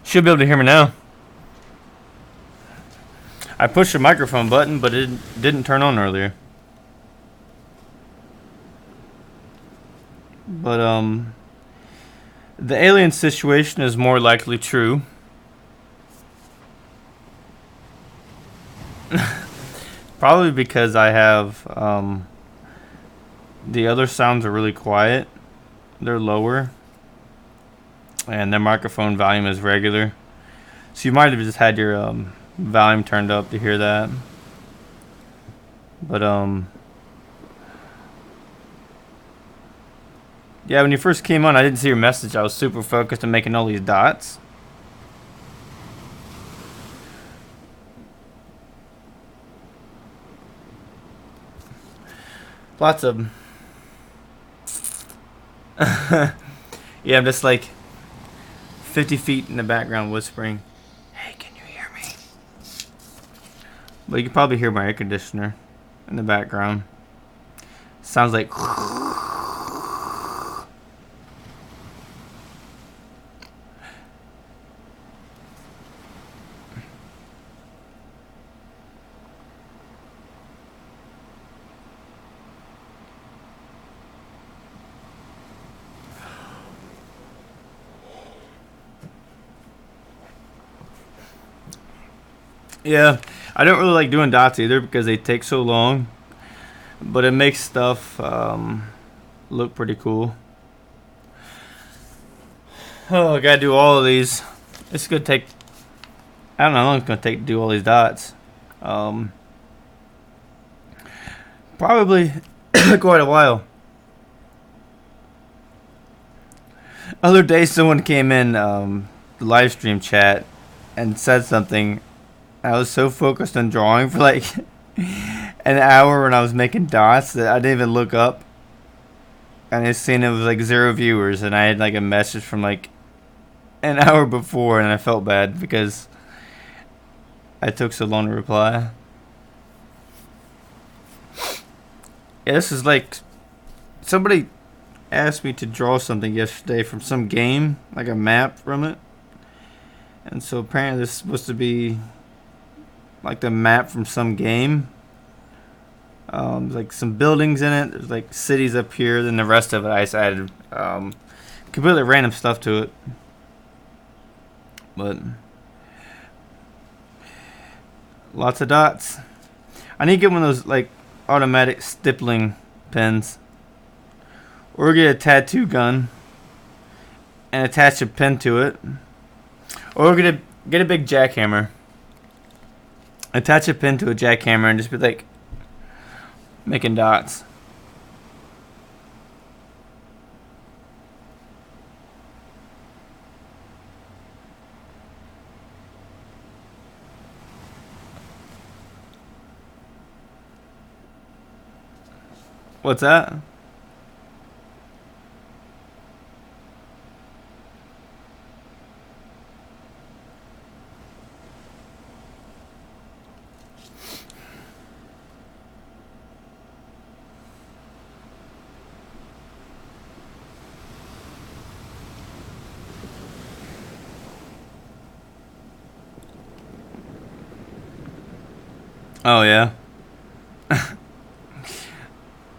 Should be able to hear me now. I pushed the microphone button, but it didn't turn on earlier. But the alien situation is more likely true. Probably because I have the other sounds are really quiet. They're lower. And their microphone volume is regular. So you might have just had your volume turned up to hear that. But yeah, when you first came on, I didn't see your message. I was super focused on making all these dots. Lots of them. Yeah, I'm just like 50 feet in the background whispering, "Hey, can you hear me?" But you can probably hear my air conditioner in the background. Sounds like yeah, I don't really like doing dots either because they take so long. But it makes stuff look pretty cool. Oh, I gotta do all of these. It's gonna take, I don't know how long it's gonna take to do all these dots. Probably quite a while. Other day someone came in the live stream chat and said something. I was so focused on drawing for like an hour when I was making dots that I didn't even look up. And I seen it was like 0 viewers, and I had like a message from like an hour before, and I felt bad because I took so long to reply. Yeah, this is like somebody asked me to draw something yesterday from some game, like a map from it. And so apparently this is supposed to be like the map from some game. There's like some buildings in it. There's like cities up here. Then the rest of it I just added completely random stuff to it. But lots of dots. I need to get one of those like automatic stippling pens. Or get a tattoo gun and attach a pen to it. Or get a big jackhammer. Attach a pin to a jackhammer and just be like making dots. What's that? Oh, yeah.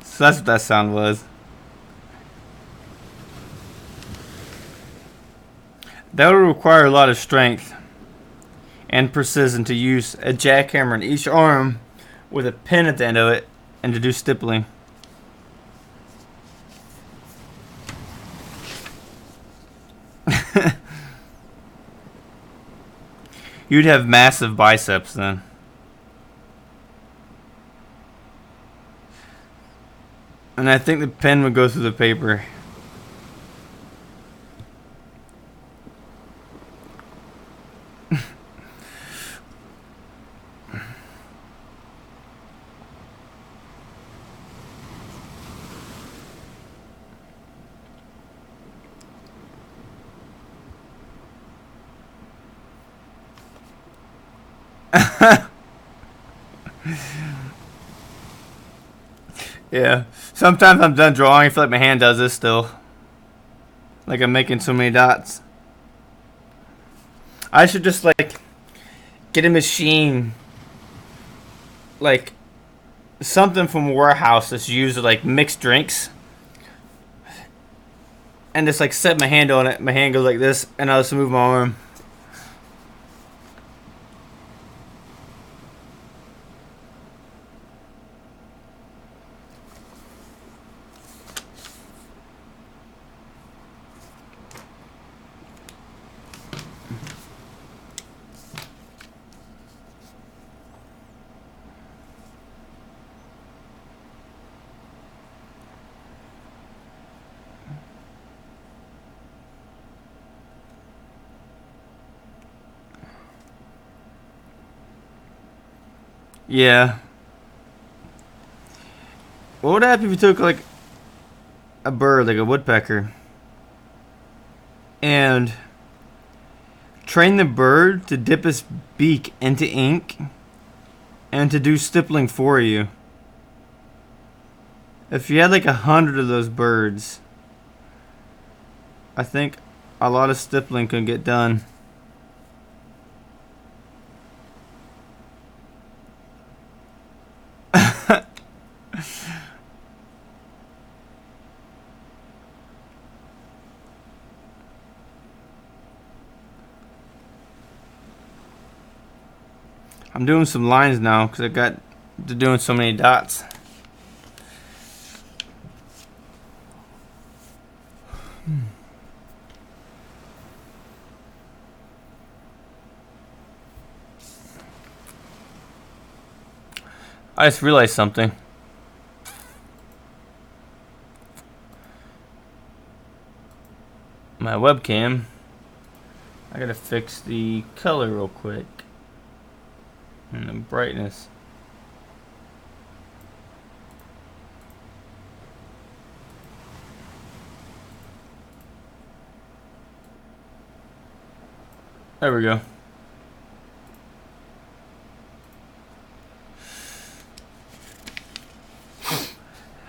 So that's what that sound was. That would require a lot of strength and precision to use a jackhammer in each arm with a pin at the end of it and to do stippling. You'd have massive biceps then. And I think the pen would go through the paper. Yeah. Sometimes I'm done drawing. I feel like my hand does this still. Like I'm making so many dots. I should just like get a machine, like something from a warehouse that's used to like mix drinks, and just like set my hand on it. My hand goes like this, and I'll just move my arm. Yeah. What would happen if you took like a bird, like a woodpecker, and train the bird to dip its beak into ink and to do stippling for you? If you had like 100 of those birds, I think a lot of stippling could get done. I'm doing some lines now because I got to doing so many dots. I just realized something. My webcam, I gotta fix the color real quick and the brightness. There we go.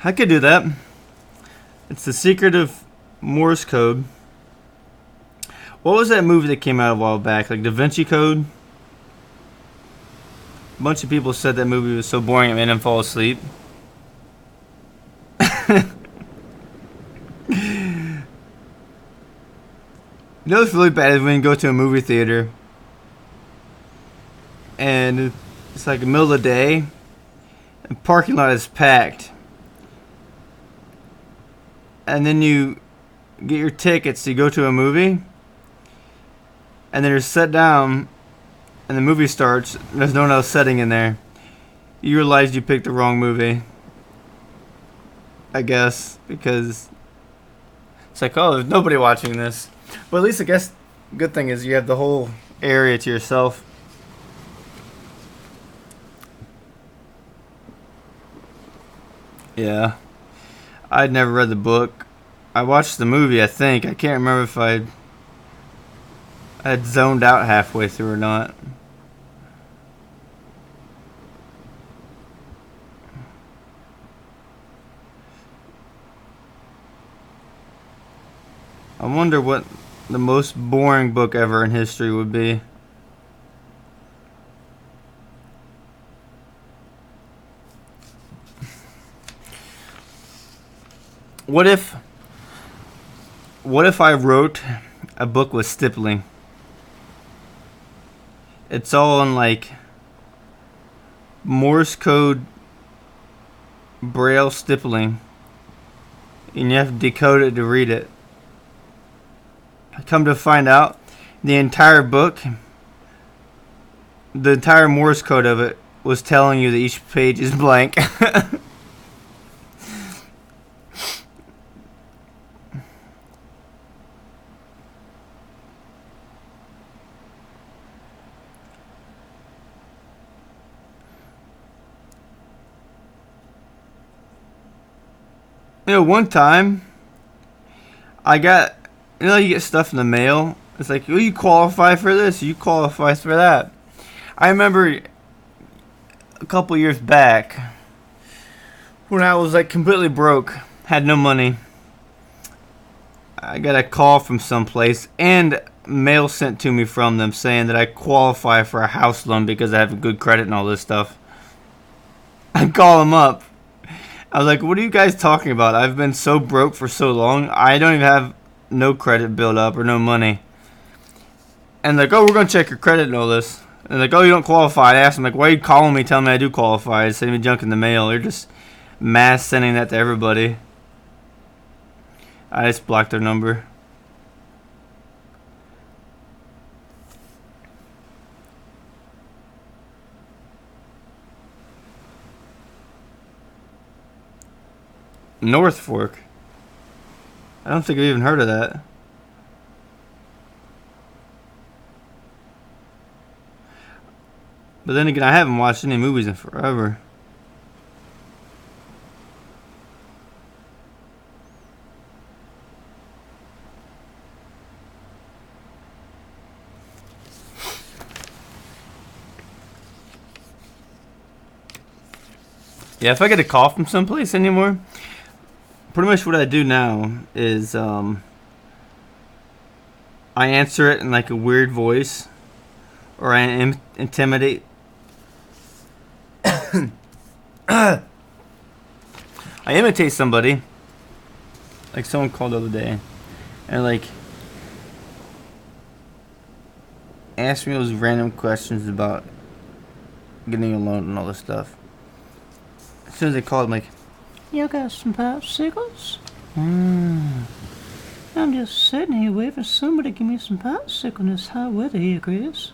I could do that. It's the secret of Morse code. What was that movie that came out a while back? Like Da Vinci Code? A bunch of people said that movie was so boring it made them fall asleep. You know what's really bad is when you go to a movie theater and it's like the middle of the day and the parking lot is packed. And then you get your tickets to go to a movie, and then you're set down, and the movie starts, and there's no one else sitting in there. You realize you picked the wrong movie, I guess, because it's like, oh, there's nobody watching this. But at least I guess the good thing is you have the whole area to yourself. Yeah. I'd never read the book. I watched the movie, I think. I can't remember if I had zoned out halfway through or not. I wonder what the most boring book ever in history would be. What if I wrote a book with stippling? It's all in like Morse code braille stippling, and you have to decode it to read it. I come to find out the entire book, the entire Morse code of it was telling you that each page is blank. You know, one time I got, you know, you get stuff in the mail. It's like, oh, you qualify for this, you qualify for that. I remember a couple years back when I was like completely broke, had no money. I got a call from someplace, and mail sent to me from them saying that I qualify for a house loan because I have good credit and all this stuff. I call them up. I was like, what are you guys talking about? I've been so broke for so long. I don't even have no credit built up or no money. And like, oh, we're going to check your credit and all this. And like, oh, you don't qualify. I asked them, like, why are you calling me telling me I do qualify? It's sending me junk in the mail. They're just mass sending that to everybody. I just blocked their number. North Fork. I don't think I've even heard of that. But then again, I haven't watched any movies in forever. Yeah, if I get a call from someplace anymore, pretty much what I do now is I answer it in like a weird voice, or I intimidate. I imitate somebody. Like someone called the other day, and like asked me those random questions about getting a loan and all this stuff. As soon as they called, I'm like, You got some popsicles? I'm just sitting here waiting for somebody to give me some popsicle in this hot weather here, Chris.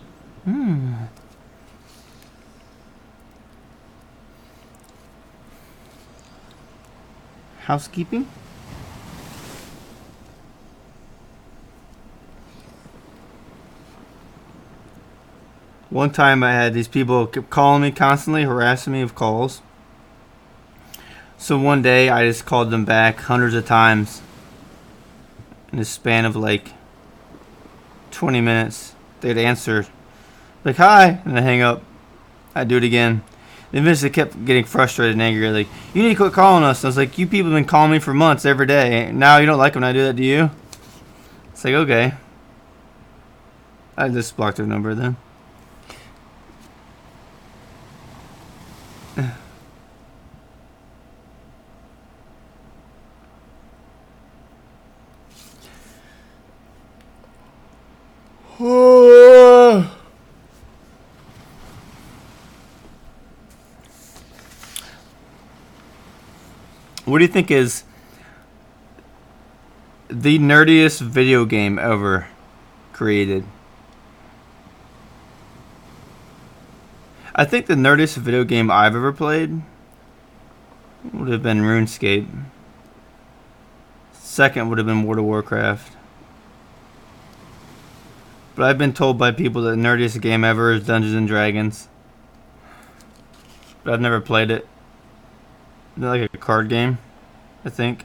housekeeping? One time I had these people kept calling me constantly, harassing me with calls. So one day I just called them back hundreds of times in a span of like 20 minutes. They'd answer like, hi, and I hang up. I'd do it again. They eventually kept getting frustrated and angry. Like, you need to quit calling us. I was like, you people have been calling me for months every day. Now you don't like when I do that to you? It's like, okay. I just blocked their number then. What do you think is the nerdiest video game ever created? I think the nerdiest video game I've ever played would have been RuneScape. Second would have been World of Warcraft. But I've been told by people that the nerdiest game ever is Dungeons and Dragons. But I've never played it. It's like a card game, I think.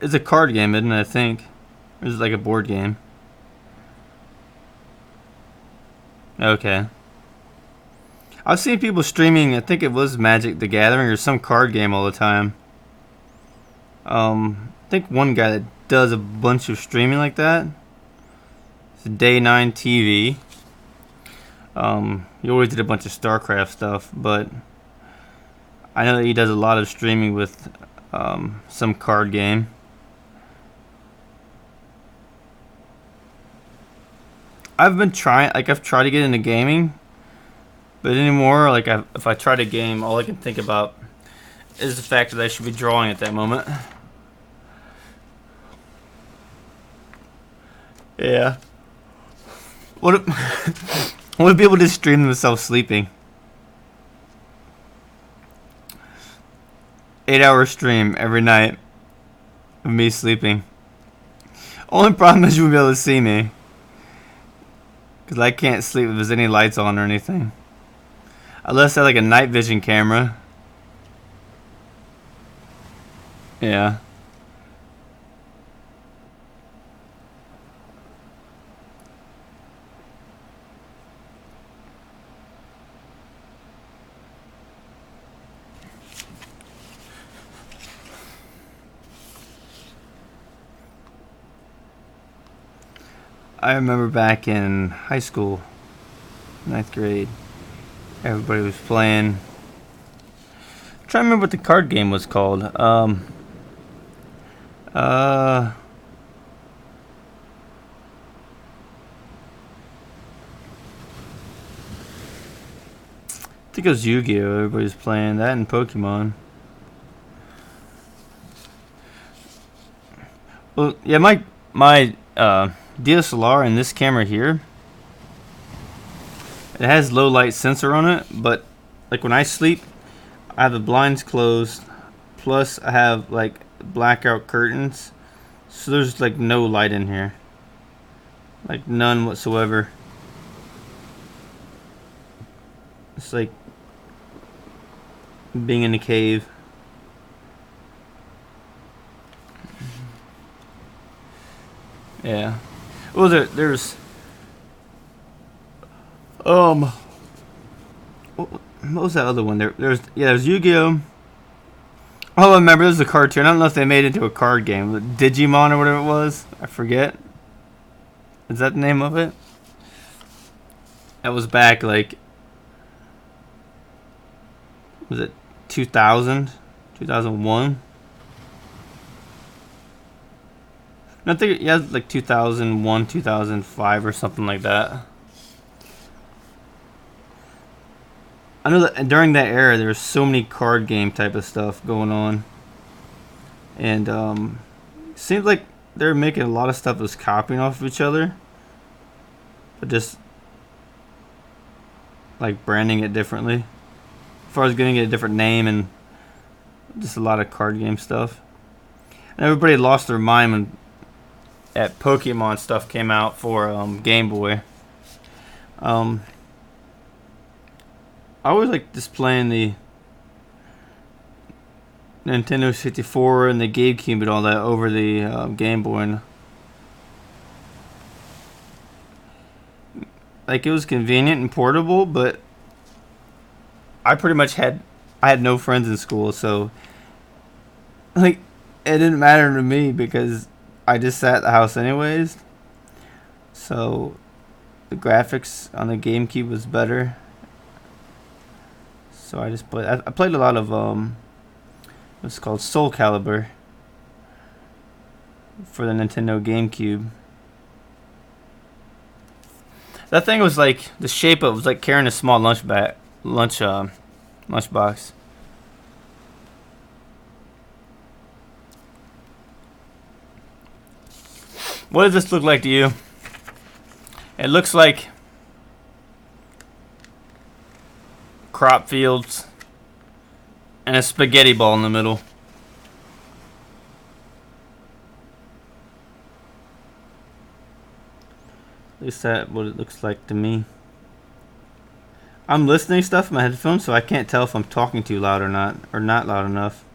It's a card game, isn't it, I think? Or is it like a board game? Okay. I've seen people streaming, I think it was Magic the Gathering or some card game all the time. I think one guy that does a bunch of streaming like that. It's Day 9 TV. He always did a bunch of StarCraft stuff, but I know that he does a lot of streaming with some card game. I've been trying, like I've tried to get into gaming, but anymore, like if I try to game, all I can think about is the fact that I should be drawing at that moment. Yeah. What if people just stream themselves sleeping? 8-hour stream every night of me sleeping. Only problem is you won't be able to see me. Because I can't sleep if there's any lights on or anything. Unless I have like a night vision camera. Yeah. I remember back in high school, ninth grade, everybody was playing. I'm trying to remember what the card game was called. I think it was Yu-Gi-Oh! Everybody was playing that and Pokemon. Well, yeah, my DSLR and this camera here, it has low light sensor on it, but like when I sleep, I have the blinds closed, plus I have like blackout curtains, so there's like no light in here, like none whatsoever. It's like being in a cave. Yeah. Well, there's what was that other one? There's Yu-Gi-Oh. Oh, I remember, there's a cartoon. I don't know if they made it into a card game. Digimon or whatever it was. I forget. Is that the name of it? That was back like, was it 2000? 2001? I think yeah, like 2001, 2005 or something like that. I know that during that era there was so many card game type of stuff going on, and seems like they're making a lot of stuff that's copying off of each other, but just like branding it differently, as far as giving it a different name and just a lot of card game stuff. And everybody lost their mind when that Pokemon stuff came out for Game Boy. I always like just playing the Nintendo 64 and the GameCube and all that over the Game Boy. And like, it was convenient and portable, but I pretty much had no friends in school, so like it didn't matter to me because I just sat at the house anyways. So the graphics on the GameCube was better. So I just played. I played a lot of what's called Soul Calibur for the Nintendo GameCube. That thing was like, the shape of it was like carrying a small lunchbox. What does this look like to you? It looks like crop fields and a spaghetti ball in the middle. At least that's what it looks like to me. I'm listening to stuff in my headphones, so I can't tell if I'm talking too loud or not loud enough.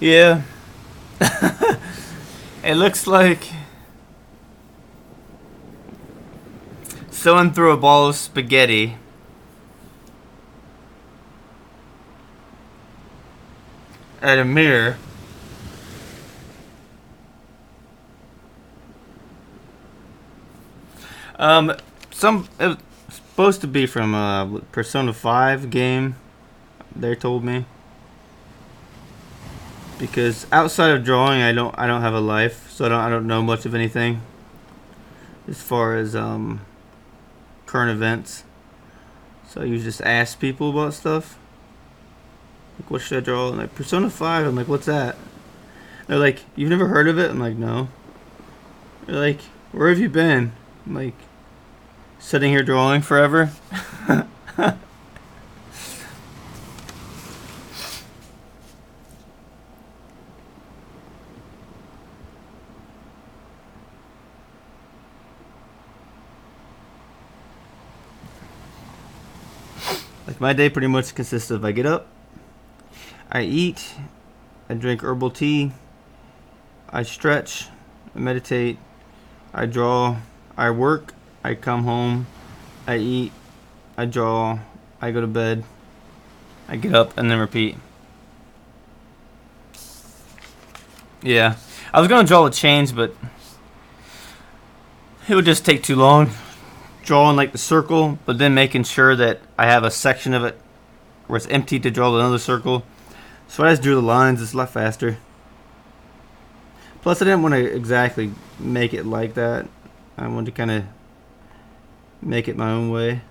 Yeah. It looks like someone threw a ball of spaghetti at a mirror. It was supposed to be from a Persona 5 game, they told me. Because outside of drawing, I don't have a life, so I don't know much of anything as far as current events. So you just ask people about stuff. Like, what should I draw? And like, Persona 5. I'm like, what's that? They're like, you've never heard of it? I'm like, no. They're like, where have you been? I'm like, sitting here drawing forever. My day pretty much consists of I get up, I eat, I drink herbal tea, I stretch, I meditate, I draw, I work, I come home, I eat, I draw, I go to bed, I get up, and then repeat. Yeah, I was gonna draw the chains, but it would just take too long. Drawing like the circle, but then making sure that I have a section of it where it's empty to draw another circle. So I just drew the lines. It's a lot faster. Plus, I didn't want to exactly make it like that. I wanted to kind of make it my own way.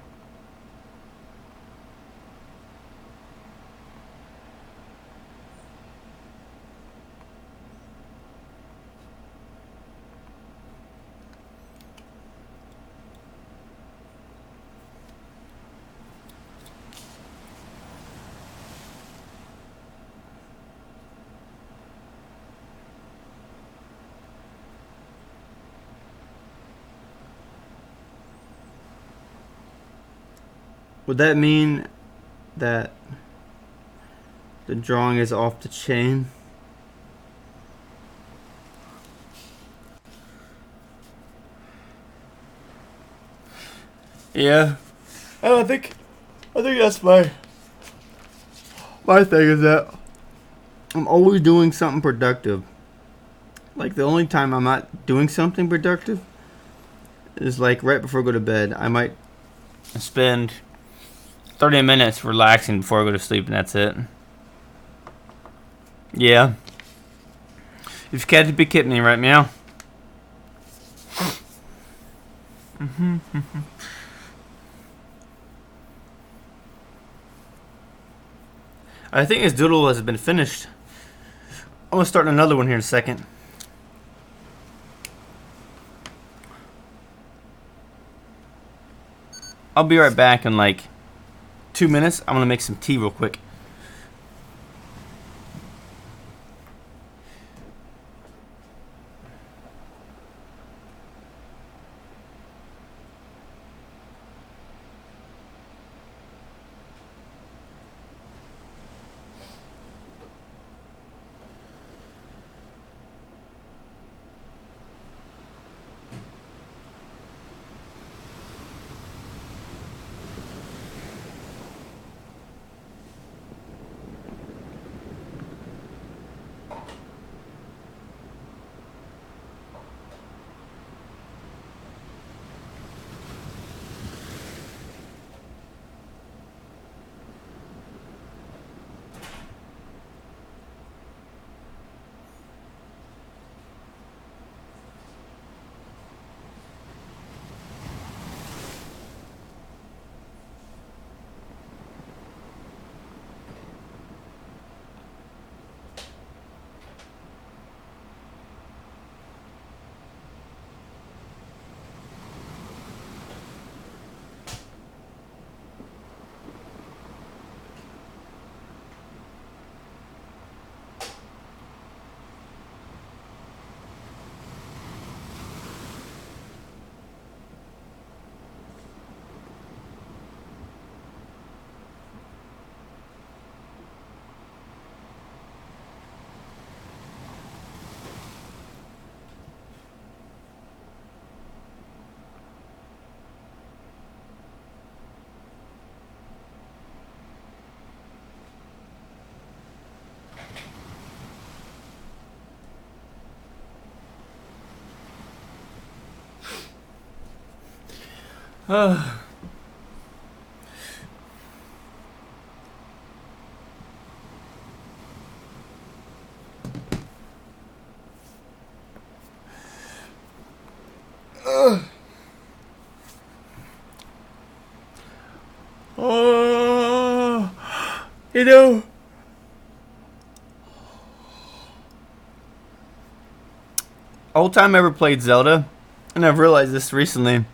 Would that mean that the drawing is off the chain? Yeah. I think that's my thing is that I'm always doing something productive. Like the only time I'm not doing something productive is like right before I go to bed. I might spend 30 minutes relaxing before I go to sleep, and that's it. Yeah. If you catch a big kidney, right, meow? I think this doodle has been finished. I'm gonna start another one here in a second. I'll be right back in like 2 minutes. I'm gonna make some tea real quick. You know, old time I ever played Zelda, and I've realized this recently,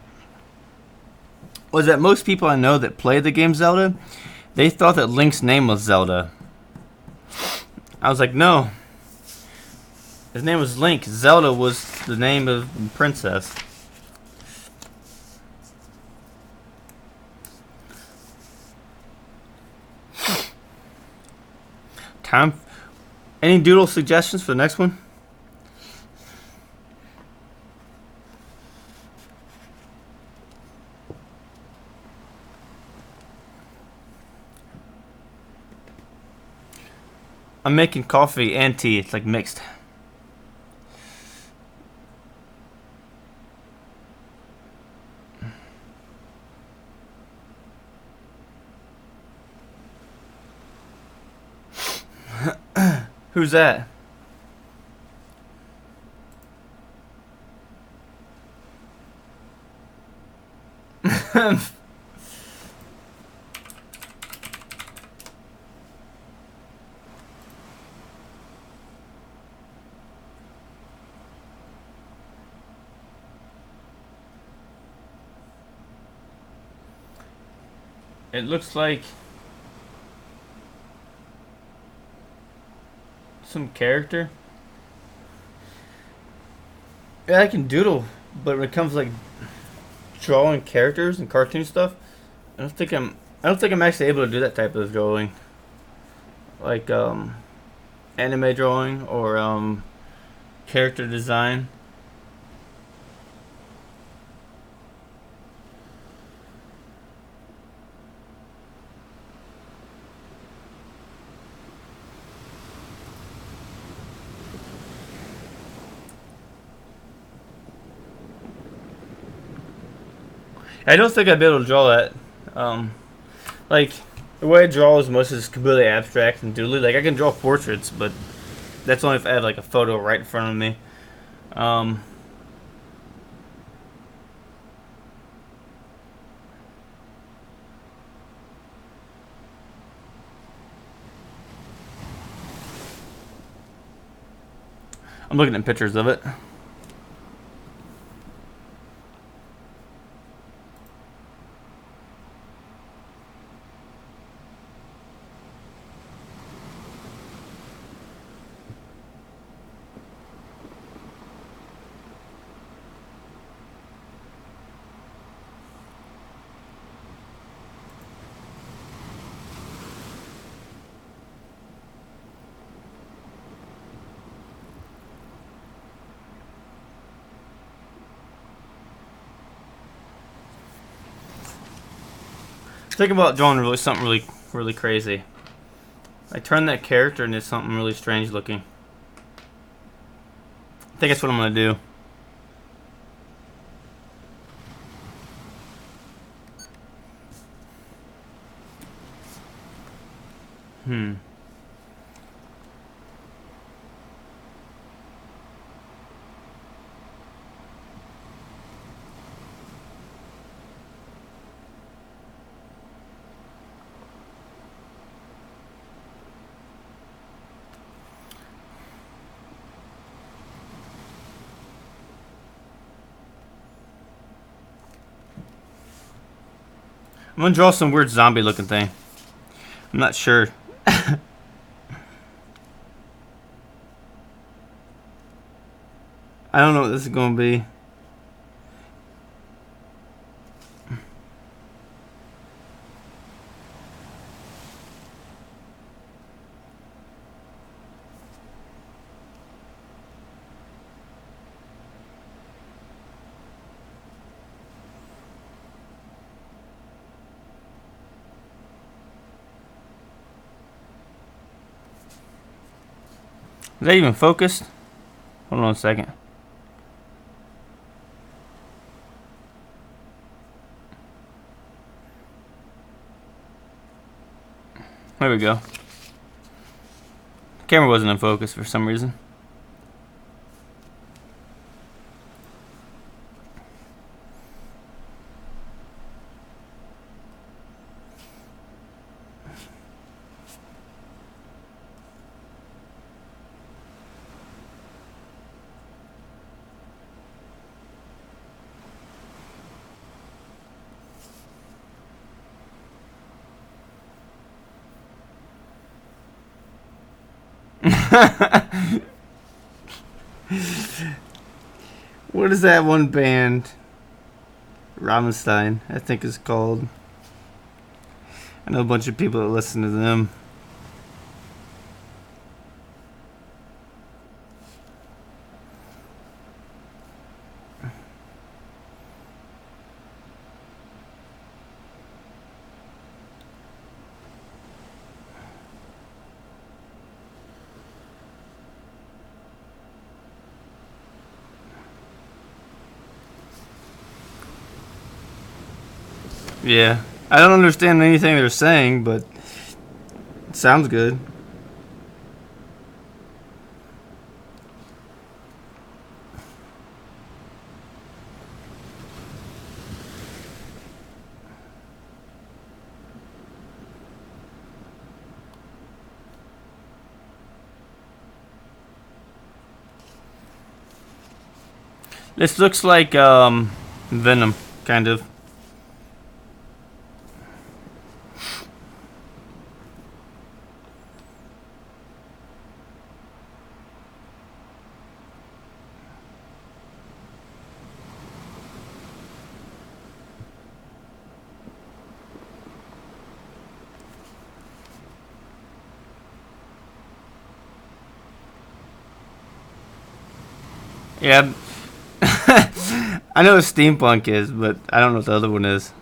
was that most people I know that play the game Zelda, they thought that Link's name was Zelda. I was like, no. His name was Link. Zelda was the name of the princess. Time. Any doodle suggestions for the next one? I'm making coffee and tea. It's like mixed. Who's that? It looks like some character. Yeah, I can doodle, but when it comes to, like, drawing characters and cartoon stuff, I don't think I'm actually able to do that type of drawing. Like anime drawing or character design. I don't think I'd be able to draw that. Like, the way I draw is most is completely abstract and doodly. Like, I can draw portraits, but that's only if I have, like, a photo right in front of me. I'm looking at pictures of it. Think about drawing something really crazy. I turn that character into something really strange looking. I think that's what I'm gonna do. I'm gonna draw some weird zombie looking thing. I'm not sure. I don't know what this is gonna be. Is that even focused? Hold on a second. There we go. Camera wasn't in focus for some reason. What is that one band? Rammstein, I think it's called. I know a bunch of people that listen to them. Yeah. I don't understand anything they're saying, but it sounds good. This looks like Venom, kind of. Yeah. I know what steampunk is, but I don't know what the other one is.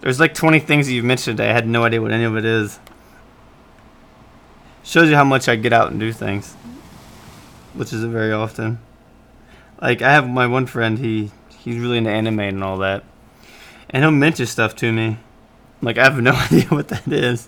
There's like 20 things you've mentioned. I had no idea what any of it is. Shows you how much I get out and do things, which isn't very often. Like, I have my one friend, he's really into anime and all that, and he'll mention stuff to me. Like, I have no idea what that is.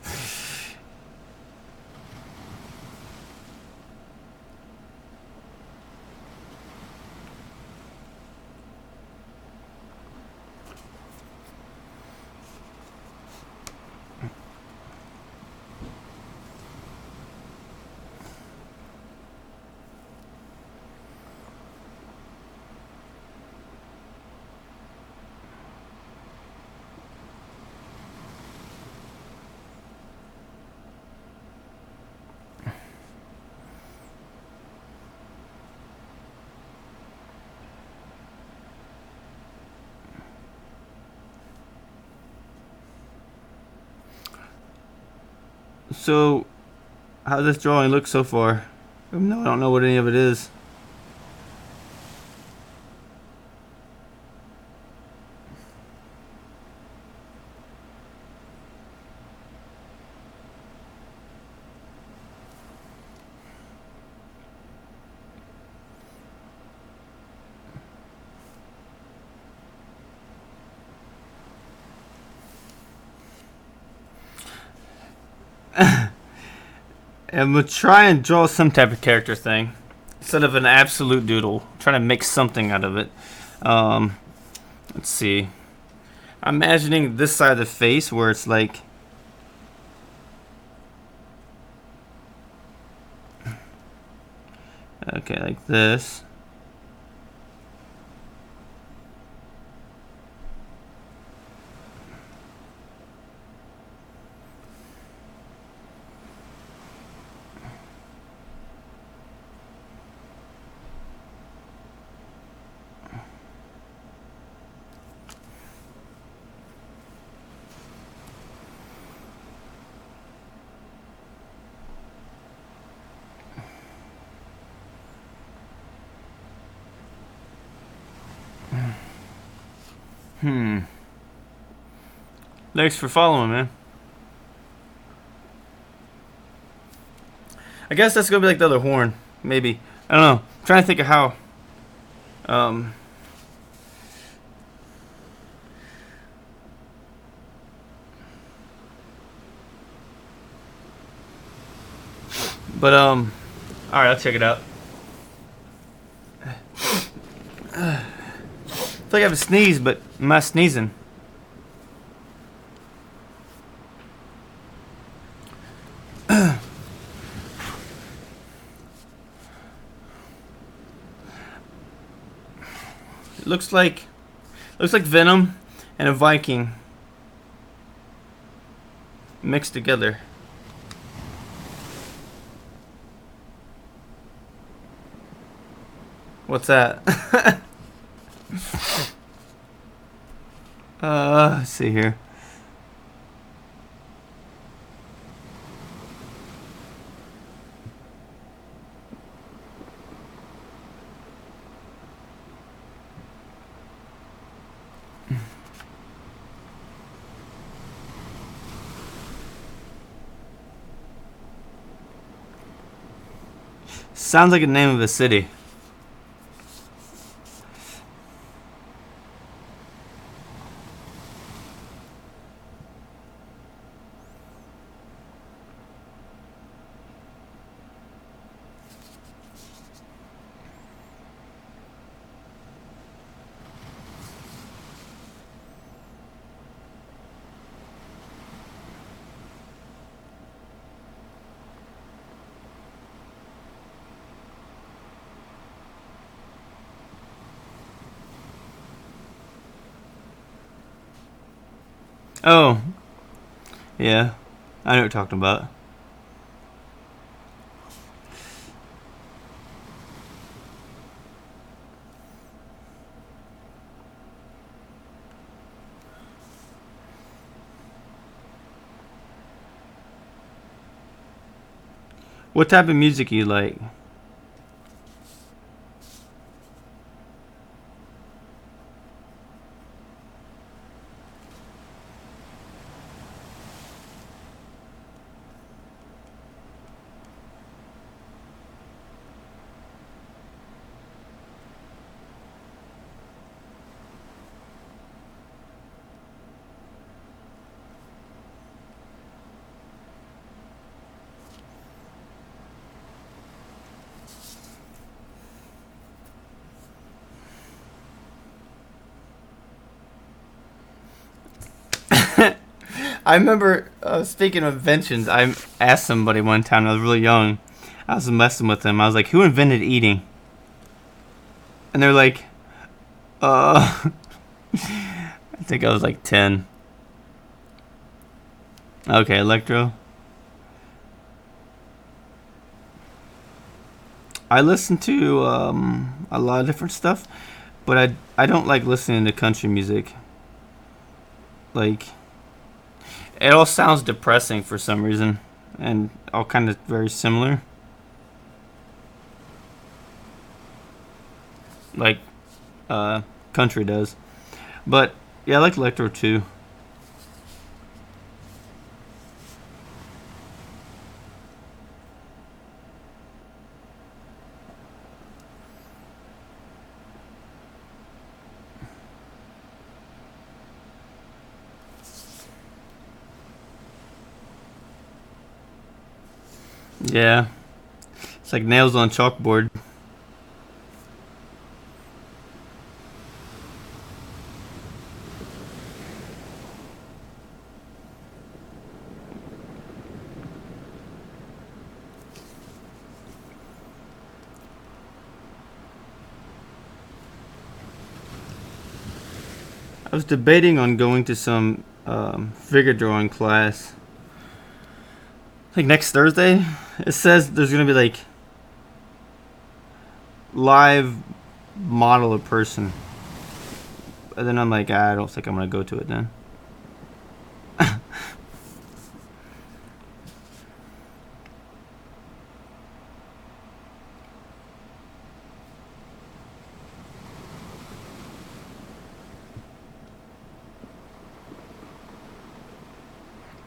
So, how does this drawing look so far? No, I don't know what any of it is. I'm gonna try and draw some type of character thing instead of an absolute doodle. I'm trying to make something out of it. Let's see. I'm imagining this side of the face where it's like, okay, like this. Thanks for following, man. I guess that's gonna be like the other horn, maybe. I don't know. I'm trying to think of how. All right, I'll check it out. I feel like I have a sneeze, but I'm not sneezing. It looks like Venom and a Viking mixed together. What's that? Let's see here. Sounds like the name of a city. Oh, yeah. I know what you're talking about. What type of music you like? I remember, speaking of inventions, I asked somebody one time, I was really young. I was messing with them. I was like, who invented eating? And they're like, I think I was like 10. Okay, electro. I listen to a lot of different stuff, but I don't like listening to country music. Like, it all sounds depressing for some reason, and all kind of very similar. Like, country does. But yeah, I like electro too. Yeah, it's like nails on chalkboard. I was debating on going to some figure drawing class. Like next Thursday, it says there's gonna be like live model a person, and then I'm like, I don't think I'm gonna go to it then.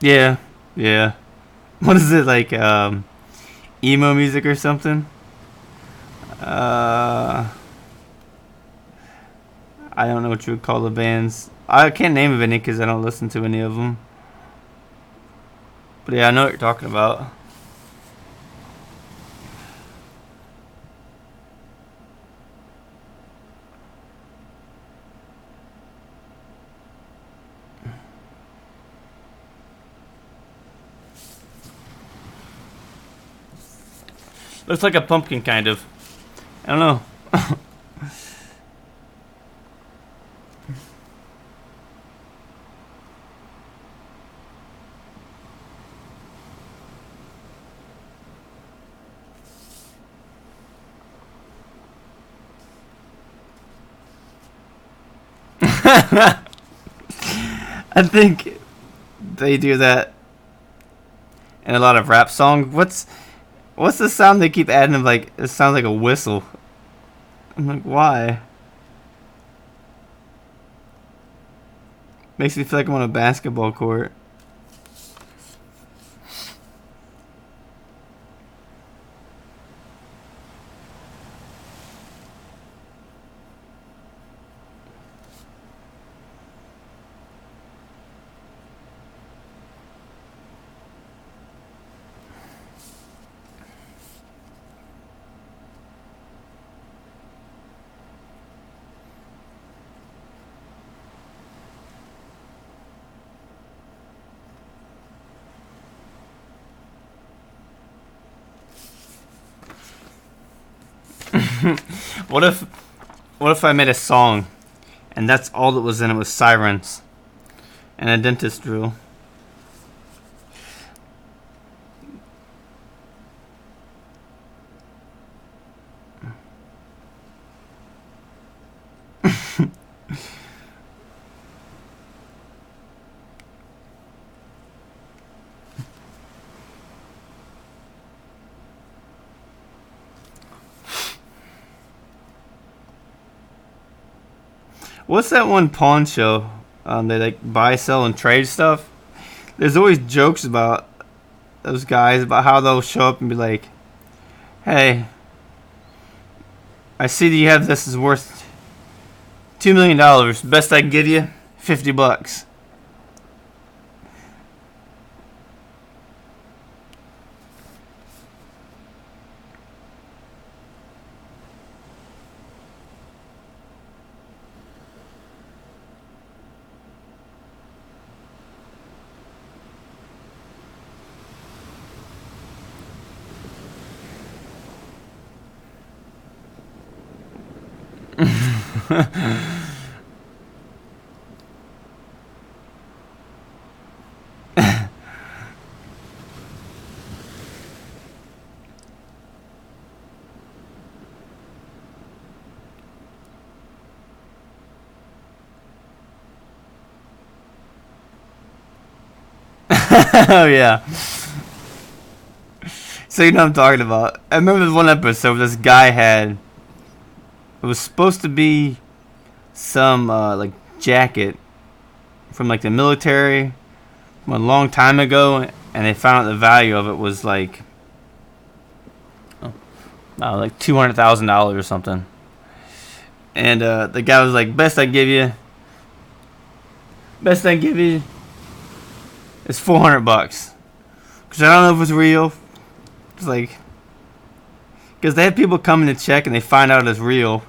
Yeah, yeah. What is it like? Emo music or something? Uh, I don't know what you would call the bands. I can't name of any because I don't listen to any of them. But yeah, I know what you're talking about. Looks like a pumpkin, kind of. I don't know. I think they do that in a lot of rap songs. What's the sound they keep adding? Of like, it sounds like a whistle. I'm like, why? Makes me feel like I'm on a basketball court. What if I made a song and that's all that was in it was sirens? And a dentist drill. What's that one pawn show? They like buy, sell, and trade stuff. There's always jokes about those guys about how they'll show up and be like, "Hey, I see that you have this is worth $2 million. Best I can give you, $50." Oh yeah. So you know what I'm talking about. I remember this one episode where this guy had, it was supposed to be some like jacket from like the military from a long time ago, and they found out the value of it was like like $200,000 or something. And the guy was like, best I give you is $400, because I don't know if it's real. It's like, because they have people coming to check and they find out it's real,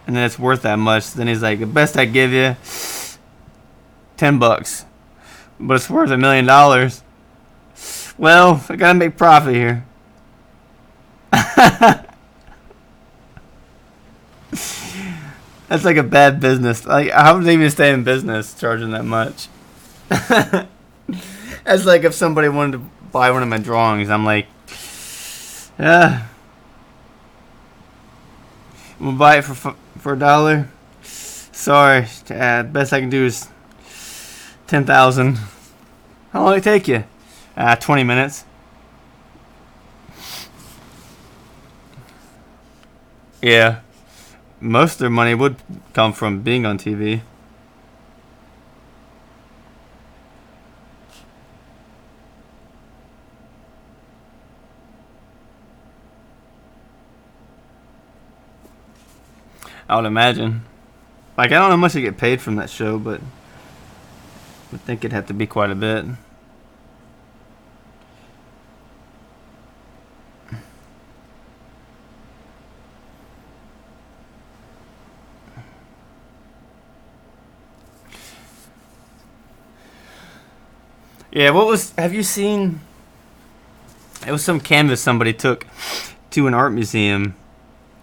and then it's worth that much. Then he's like, the best I give you, $10, but it's worth $1 million. Well, I gotta make profit here. That's like a bad business. Like, how would they even stay in business charging that much? That's like if somebody wanted to buy one of my drawings. I'm like, yeah, we'll buy it for $1. Sorry, best I can do is 10,000. How long will it take you? 20 minutes. Yeah, most of their money would come from being on TV. I would imagine. Like, I don't know how much they get paid from that show, but I think it'd have to be quite a bit. Yeah, have you seen, it was some canvas somebody took to an art museum.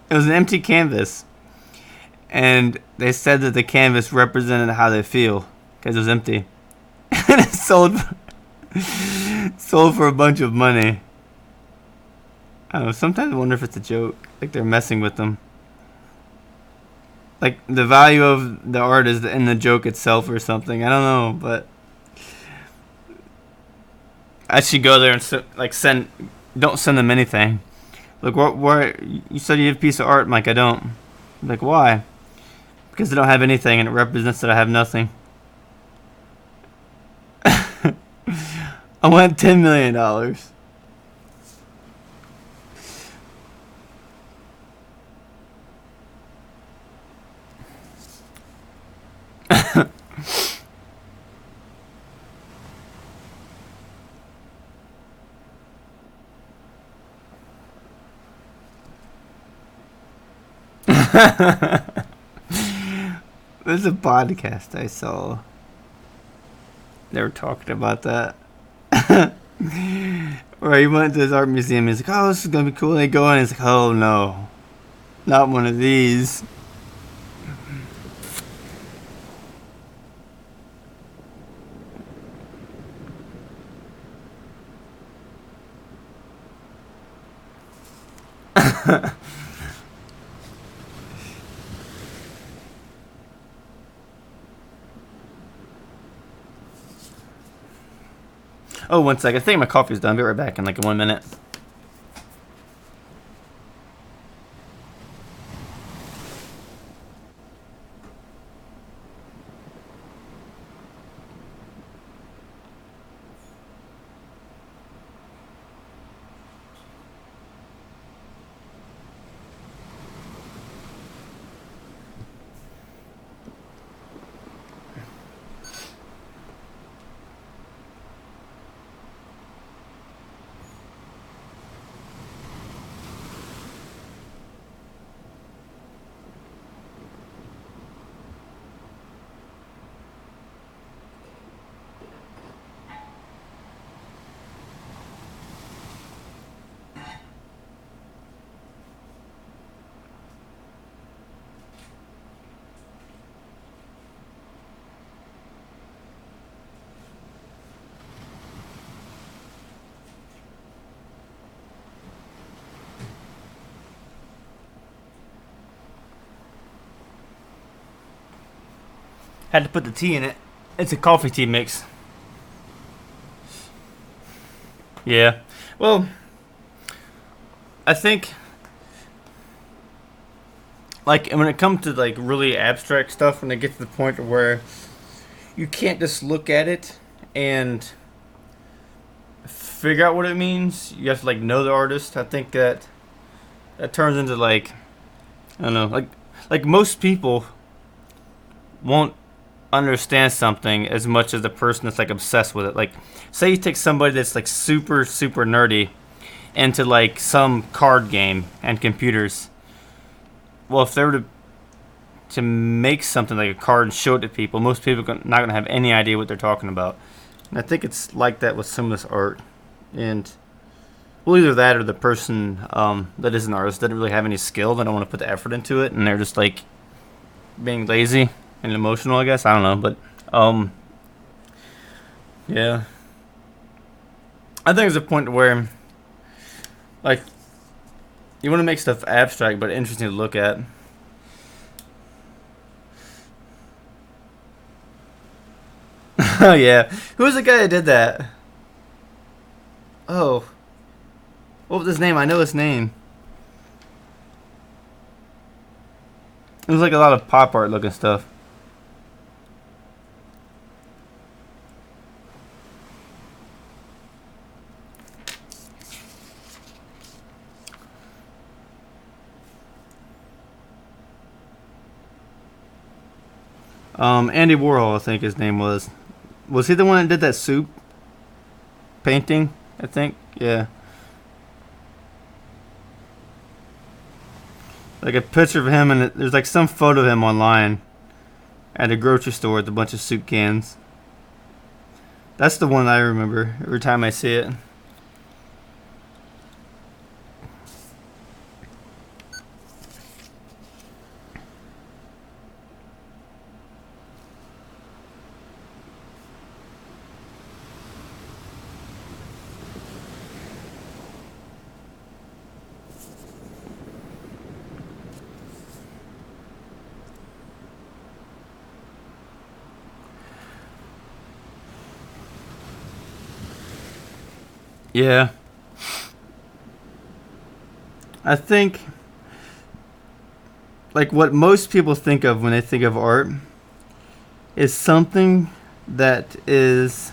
It was an empty canvas. And they said that the canvas represented how they feel because it was empty. And it sold for a bunch of money. I don't know, sometimes I wonder if it's a joke. Like they're messing with them. Like the value of the art is in the joke itself or something. I don't know, but I should go there and don't send them anything. Look, where you said you have a piece of art, Mike. I don't. I'm like, why? Because I don't have anything, and it represents that I have nothing. I want $10 million. There's a podcast I saw. They were talking about that. Where he went to his art museum. He's like, oh, this is going to be cool. And they go in and he's like, oh, no. Not one of these. Oh, one sec. I think my coffee's done. I'll be right back in like 1 minute. Had to put the tea in it. It's a coffee tea mix. Yeah. Well, I think like when it comes to like really abstract stuff, when it gets to the point where you can't just look at it and figure out what it means, you have to like know the artist. I think that turns into like, I don't know, like most people won't understand something as much as the person that's like obsessed with it. Like, say you take somebody that's like super nerdy into like some card game and computers. Well, if they were to make something like a card and show it to people, most people are not gonna have any idea what they're talking about. And I think it's like that with some of this art. And well, either that or the person that is an artist doesn't really have any skill. They don't want to put the effort into it, and they're just like being lazy and emotional, I guess. I don't know, but yeah, I think there's a point where like you want to make stuff abstract but interesting to look at. Oh yeah, who was the guy that did that? Oh, what was his name? I know his name. It was like a lot of pop art looking stuff. Andy Warhol, I think his name was. Was he the one that did that soup painting? I think, yeah. Like a picture of him, and there's like some photo of him online at a grocery store with a bunch of soup cans. That's the one I remember every time I see it. Yeah. I think like what most people think of when they think of art is something that is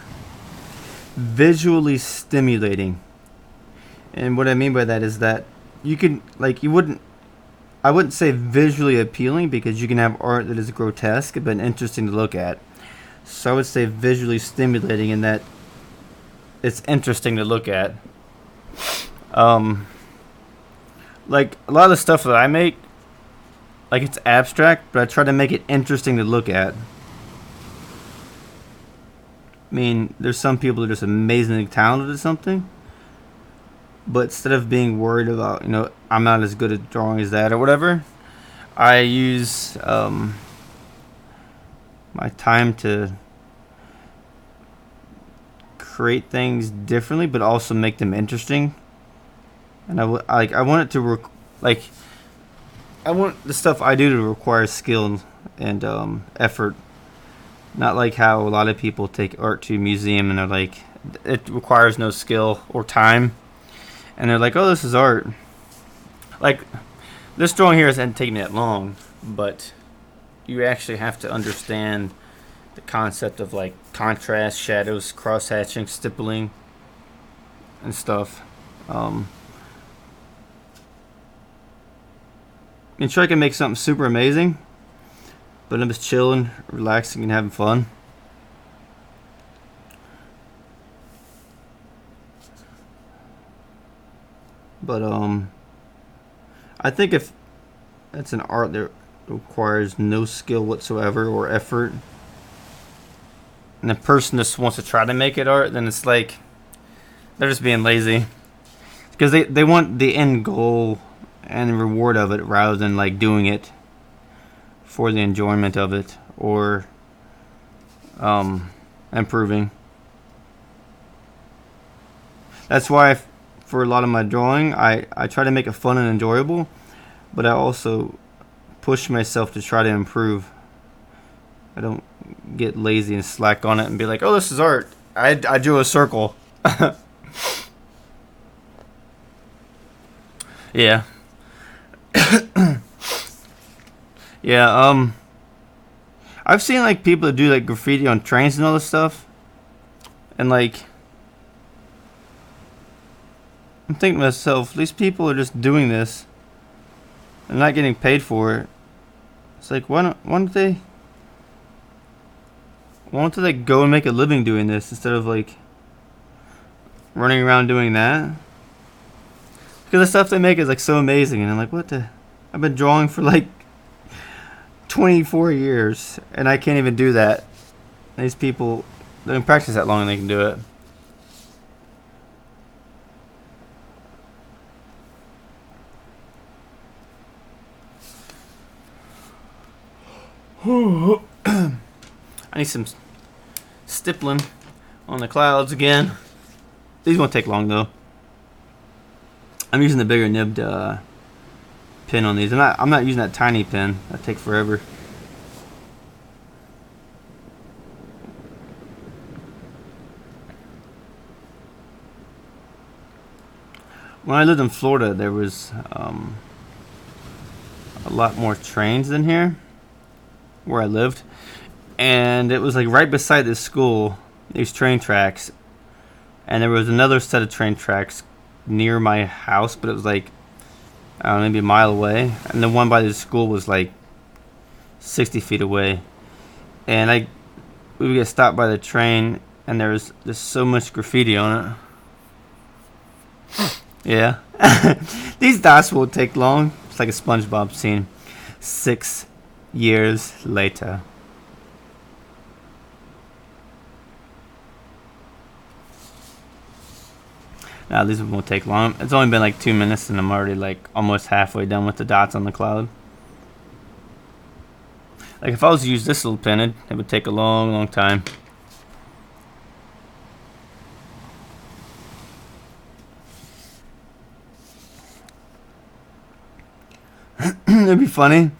visually stimulating. And what I mean by that is that you can like I wouldn't say visually appealing, because you can have art that is grotesque but interesting to look at. So I would say visually stimulating in that it's interesting to look at. Like a lot of the stuff that I make, like it's abstract, but I try to make it interesting to look at. I mean, there's some people that are just amazingly talented at something, but instead of being worried about, I'm not as good at drawing as that or whatever, I use my time to create things differently, but also make them interesting. And I want it to Like, I want the stuff I do to require skill and effort. Not like how a lot of people take art to a museum and they're like, it requires no skill or time. And they're like, oh, this is art. Like, this drawing here hasn't taken me that long, but you actually have to understand the concept of like contrast, shadows, cross-hatching, stippling, and stuff. And sure, I can make something super amazing, but I'm just chilling, relaxing, and having fun. But I think if that's an art that requires no skill whatsoever or effort, and the person just wants to try to make it art, then it's like they're just being lazy, because they want the end goal and reward of it rather than like doing it for the enjoyment of it or improving. That's why for a lot of my drawing I try to make it fun and enjoyable, but I also push myself to try to improve. I don't get lazy and slack on it and be like, oh, this is art. I drew a circle. Yeah. Yeah, I've seen like people that do like graffiti on trains and all this stuff, and like I'm thinking to myself, these people are just doing this and not getting paid for it. It's like, why don't they go and make a living doing this instead of like running around doing that? Because the stuff they make is like so amazing, and I'm like, what the? I've been drawing for like 24 years, and I can't even do that. These people, they don't practice that long and they can do it. I need some stippling on the clouds again. These won't take long though. I'm using the bigger nibbed pin on these. I'm not using that tiny pin. That takes forever. When I lived in Florida, there was a lot more trains than here, where I lived, and it was like right beside this school, these train tracks, and there was another set of train tracks near my house, but it was like, I don't know, maybe a mile away, and the one by the school was like 60 feet away, and we would get stopped by the train, and there was just so much graffiti on it. Yeah. These dots won't take long. It's like a SpongeBob scene. 6 years later. Now these won't take long. It's only been like 2 minutes and I'm already like almost halfway done with the dots on the cloud. Like if I was to use this little pen, it would take a long time. It'd be funny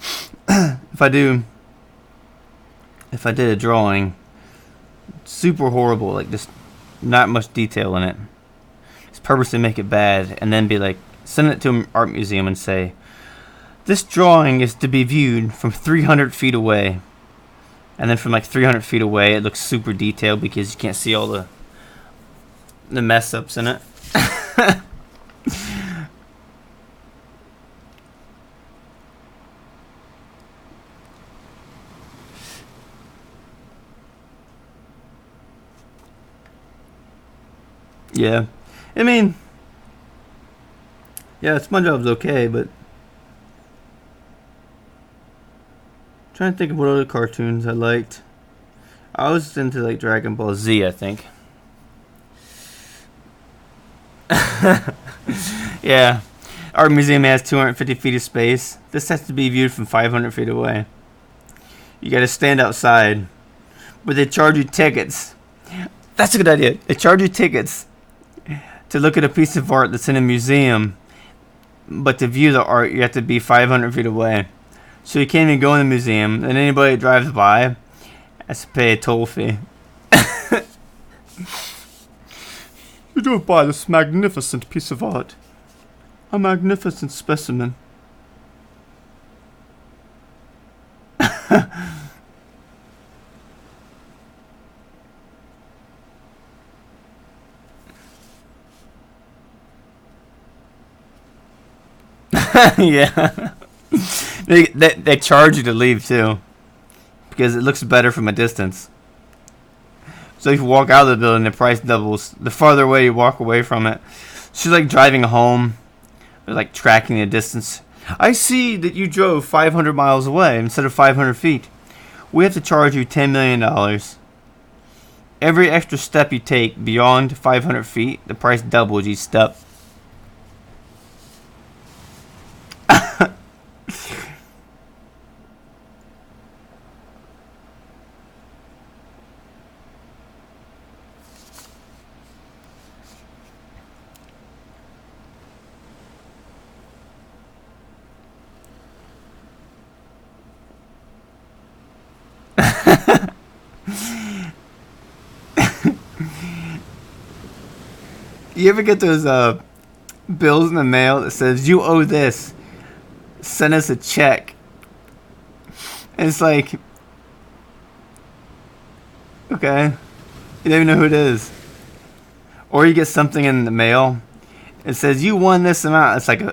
if I did a drawing super horrible, like just not much detail in it, just purposely make it bad, and then be like, send it to an art museum and say, this drawing is to be viewed from 300 feet away, and then from like 300 feet away it looks super detailed because you can't see all the mess ups in it. Yeah, I mean, yeah, SpongeBob's okay, but I'm trying to think of what other cartoons I liked. I was into like Dragon Ball Z, I think. Yeah, art museum has 250 feet of space. This has to be viewed from 500 feet away. You gotta stand outside, but they charge you tickets. That's a good idea. They charge you tickets to look at a piece of art that's in a museum but to view the art, you have to be 500 feet away. So you can't even go in the museum, and anybody that drives by has to pay a toll fee. You drove by this magnificent piece of art. A magnificent specimen. Yeah. They charge you to leave too, because it looks better from a distance. So if you walk out of the building, the price doubles. The farther away you walk away from it. She's like driving home. They're like tracking the distance. I see that you drove 500 miles away instead of 500 feet. We have to charge you $10 million. Every extra step you take beyond 500 feet, the price doubles each step. You ever get those bills in the mail that says you owe this, send us a check? And it's like, okay, you don't even know who it is. Or you get something in the mail, it says you won this amount. It's like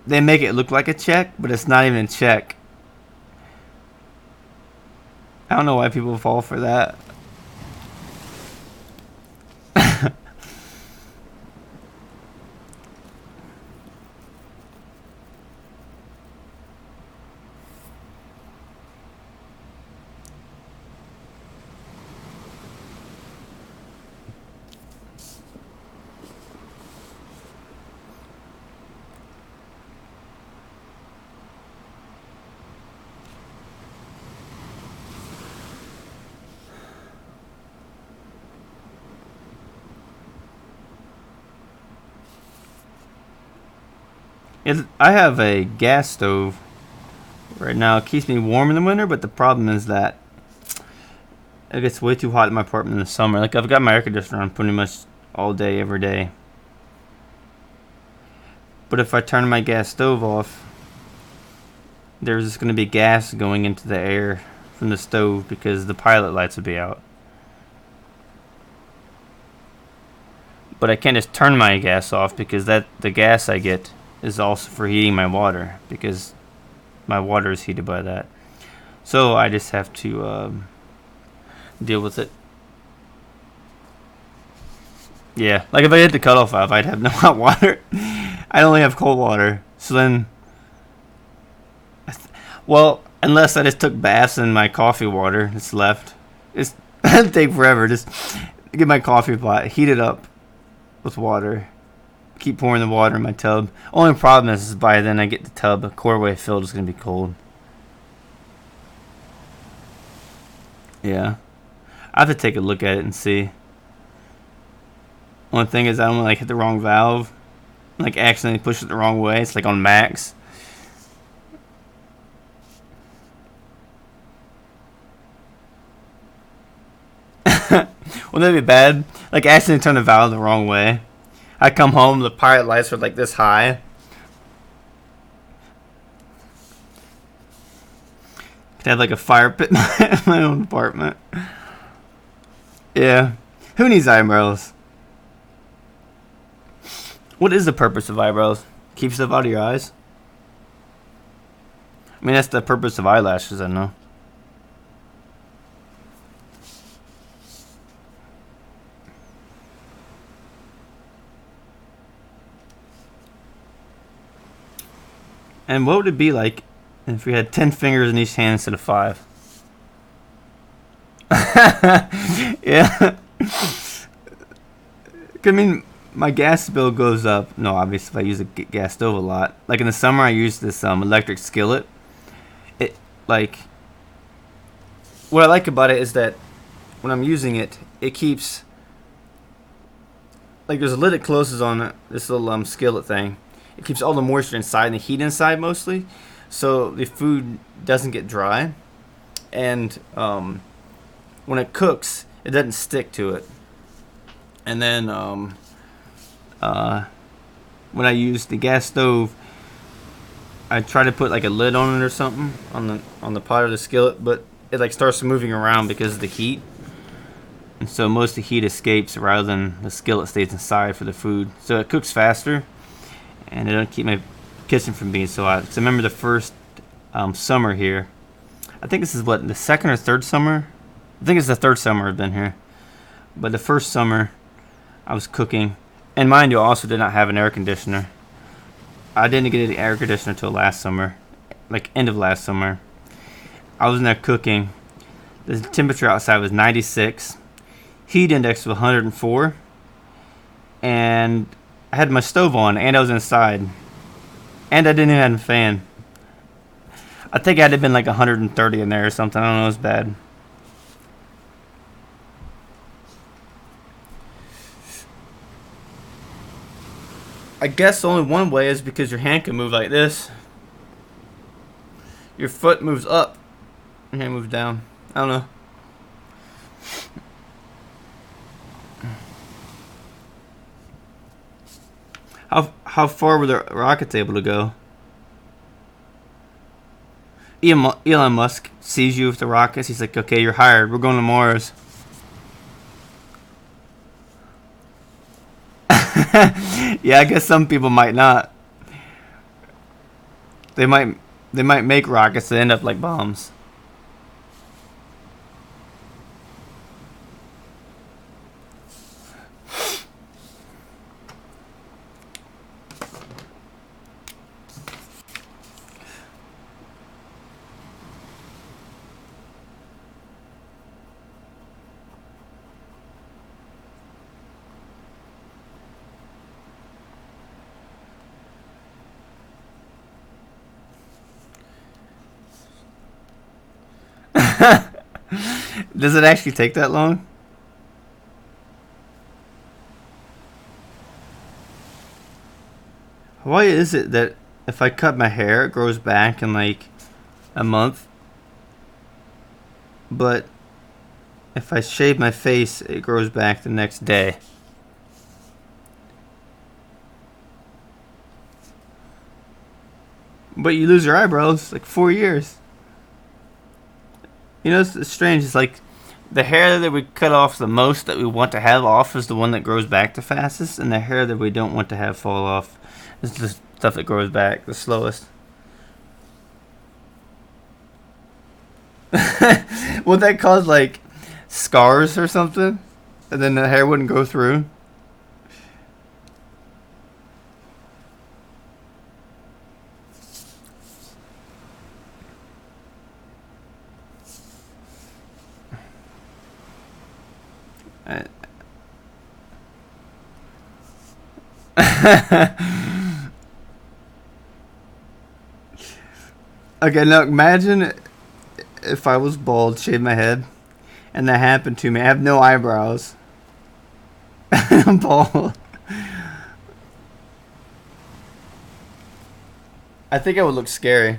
they make it look like a check, but it's not even a check. I don't know why people fall for that. I have a gas stove right now. It keeps me warm in the winter, but the problem is that it gets way too hot in my apartment in the summer. Like, I've got my air conditioner on pretty much all day, every day. But if I turn my gas stove off, there's just going to be gas going into the air from the stove because the pilot lights would be out. But I can't just turn my gas off because the gas I get is also for heating my water, because my water is heated by that. So I just have to deal with it. Yeah, like if I hit the cutoff valve, I'd have no hot water. I'd only have cold water. So then, well, unless I just took baths in my coffee water that's left. It'd take forever. Just get my coffee pot, heat it up with water. Keep pouring the water in my tub. Only problem is by then I get the tub quarterway filled, it's gonna be cold. Yeah, I have to take a look at it and see. Only thing is I don't want to like hit the wrong valve, like accidentally push it the wrong way. It's like on max. Wouldn't that be bad? Like accidentally turn the valve the wrong way. I come home, the pilot lights are like this high. Could have like a fire pit in my own apartment. Yeah. Who needs eyebrows? What is the purpose of eyebrows? Keep stuff out of your eyes? I mean, that's the purpose of eyelashes, I know. And what would it be like if we had 10 fingers in each hand instead of 5? Yeah. I mean, my gas bill goes up. No, obviously, if I use a gas stove a lot. Like in the summer, I use this electric skillet. It, like, what I like about it is that when I'm using it, it keeps, like, there's a lid that closes on it, this little skillet thing. it keeps all the moisture inside and the heat inside mostly, so the food doesn't get dry, and when it cooks, it doesn't stick to it. And then when I use the gas stove, I try to put like a lid on it or something on the pot or the skillet, but it like starts moving around because of the heat, and so most of the heat escapes rather than the skillet stays inside for the food, so it cooks faster, and it don't keep my kitchen from being so hot. Because I remember the first summer here, I think this is what, the second or third summer. I think it's the third summer I've been here, but the first summer I was cooking, and mind you, I also did not have an air conditioner. I didn't get an air conditioner until last summer, like end of last summer. I was in there cooking. The temperature outside was 96. Heat index was 104. And I had my stove on, and I was inside. And I didn't even have a fan. I think it had to have been like 130 in there or something. I don't know, it was bad. I guess only one way is because your hand can move like this. Your foot moves up, your hand moves down. I don't know. How far were the rockets able to go? Elon Musk sees you with the rockets. He's like, okay, you're hired. We're going to Mars. Yeah, I guess some people might not. They might make rockets that end up like bombs. Does it actually take that long? Why is it that if I cut my hair, it grows back in like a month, but if I shave my face, it grows back the next day? But you lose your eyebrows like 4 years. You know, it's strange. It's like the hair that we cut off the most that we want to have off is the one that grows back the fastest, and the hair that we don't want to have fall off is the stuff that grows back the slowest. Would that cause like scars or something? And then the hair wouldn't go through? Okay, now imagine if I was bald, shaved my head, and that happened to me. I have no eyebrows. I'm bald. I think I would look scary.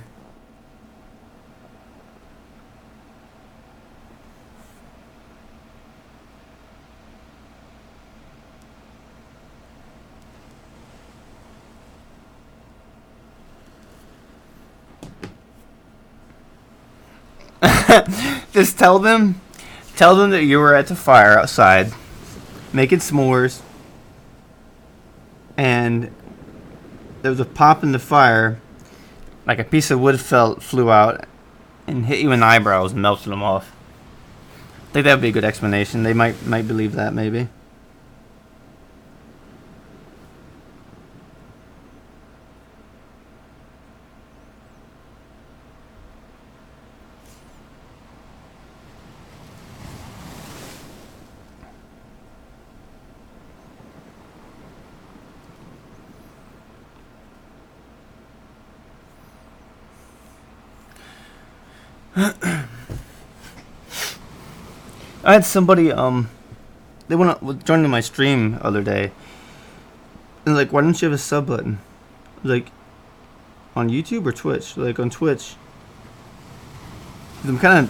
Just tell them that you were at the fire outside making s'mores, and there was a pop in the fire, like a piece of wood flew out and hit you in the eyebrows and melted them off. I think that would be a good explanation. They might believe that, maybe. I had somebody they was joining my stream the other day, and like, why don't you have a sub button? Like on YouTube or Twitch? Like on Twitch. I'm kind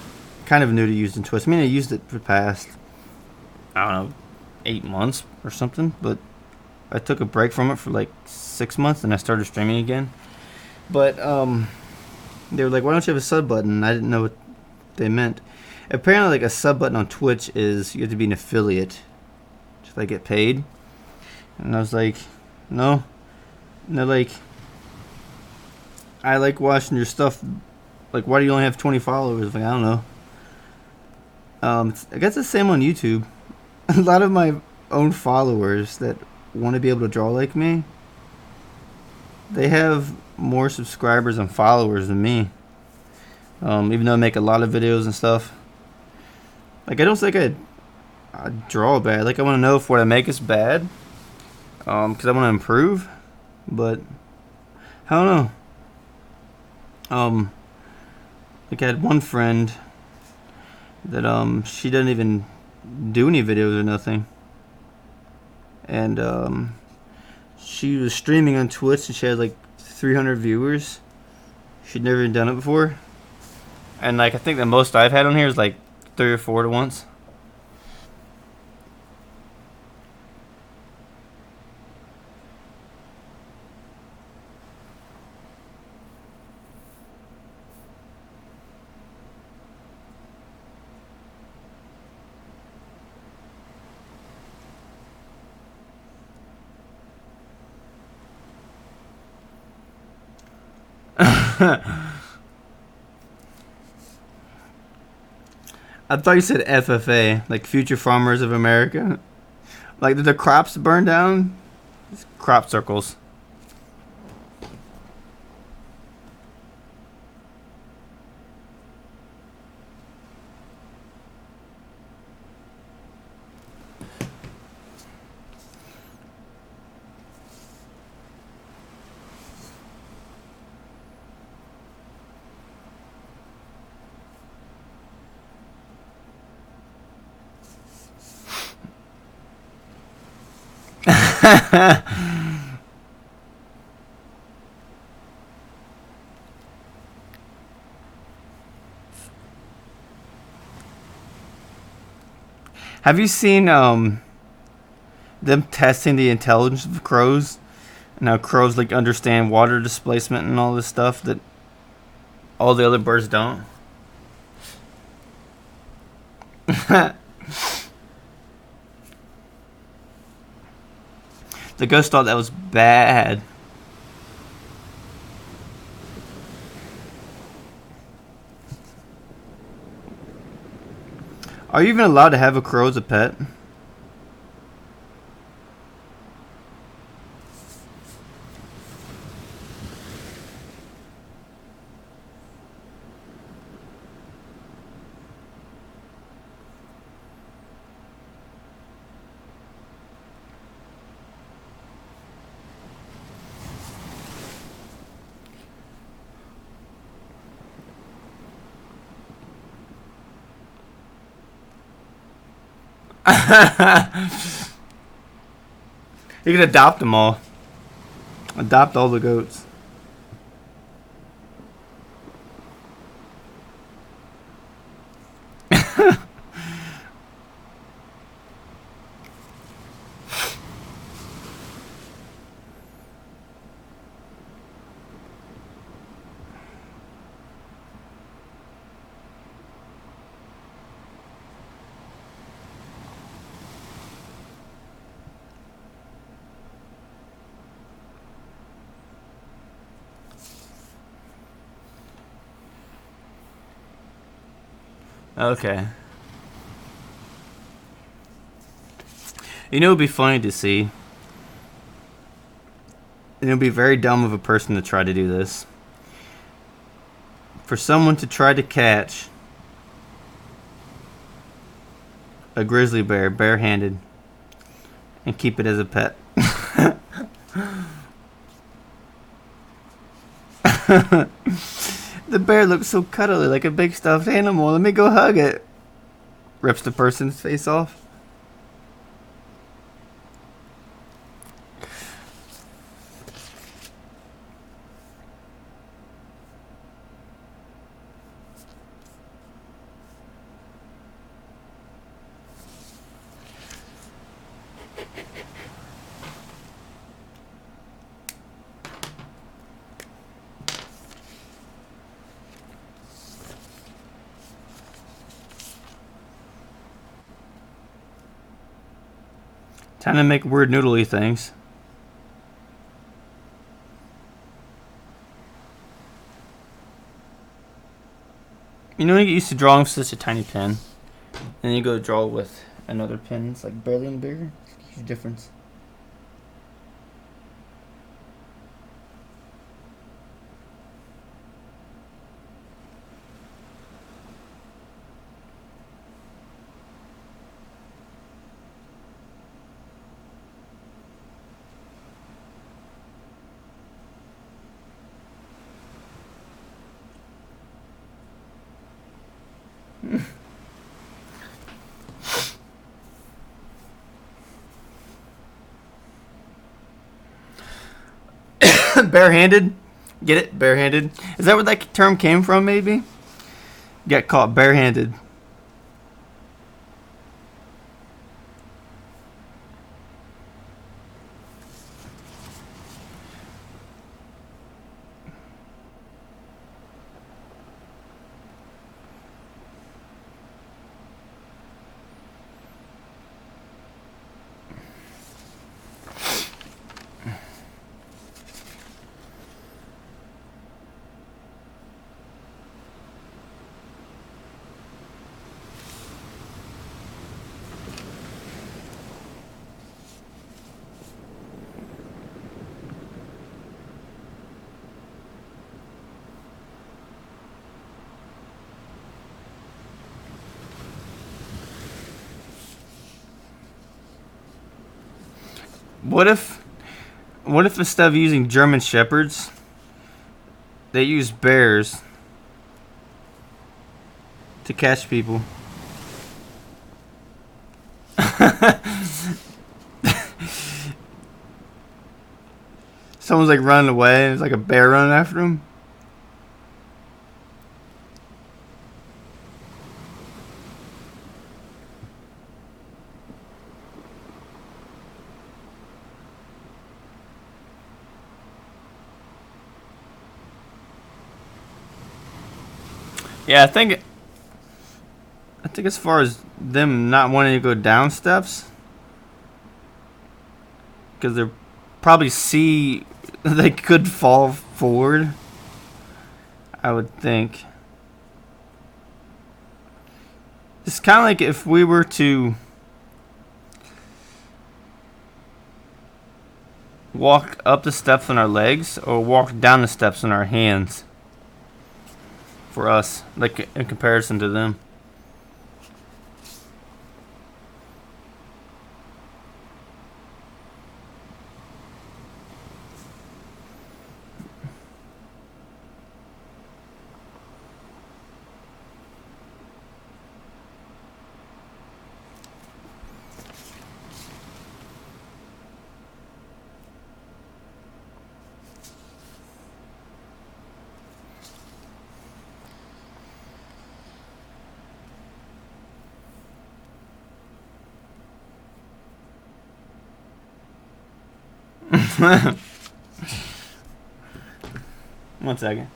of new to using Twitch. I mean, I used it for the past, I don't know, 8 months or something, but I took a break from it for like 6 months and I started streaming again. But they were like, why don't you have a sub button? And I didn't know what they meant. Apparently, like, a sub button on Twitch is you have to be an affiliate to like get paid. And I was like, no. And they're like, I like watching your stuff. Like, why do you only have 20 followers? Like, I don't know. I guess the same on YouTube. A lot of my own followers that want to be able to draw like me, they have more subscribers and followers than me. Even though I make a lot of videos and stuff. Like, I don't think I draw bad. Like, I want to know if what I make is bad. Because I want to improve. But, I don't know. Like, I had one friend that, she doesn't even do any videos or nothing. And, she was streaming on Twitch and she had, like, 300 viewers. She'd never done it before. And, like, I think the most I've had on here is, like, 3 or 4 at once. I thought you said FFA, like Future Farmers of America. Like, did the crops burn down? It's crop circles. Have you seen them testing the intelligence of crows? And how crows like understand water displacement and all this stuff that all the other birds don't? The ghost thought that was bad. Are you even allowed to have a crow as a pet? You can adopt them all. Adopt all the goats. Okay. You know, it'd be funny to see. And it would be very dumb of a person to try to do this. For someone to try to catch a grizzly bear barehanded and keep it as a pet. The bear looks so cuddly, like a big stuffed animal. Let me go hug it. Rips the person's face off. Time to make weird noodly things. You know when you get used to drawing with such a tiny pen, and then you go draw with another pen, it's like barely any bigger. It's a huge difference. Barehanded? Get it? Barehanded? Is that where that term came from, maybe? Get caught barehanded. What if instead of using German Shepherds, they use bears to catch people? Someone's like running away and it's like a bear running after him. Yeah, I think as far as them not wanting to go down steps, because they're probably see they could fall forward. I would think. It's kind of like if we were to walk up the steps on our legs or walk down the steps on our hands. For us, like in comparison to them. One second.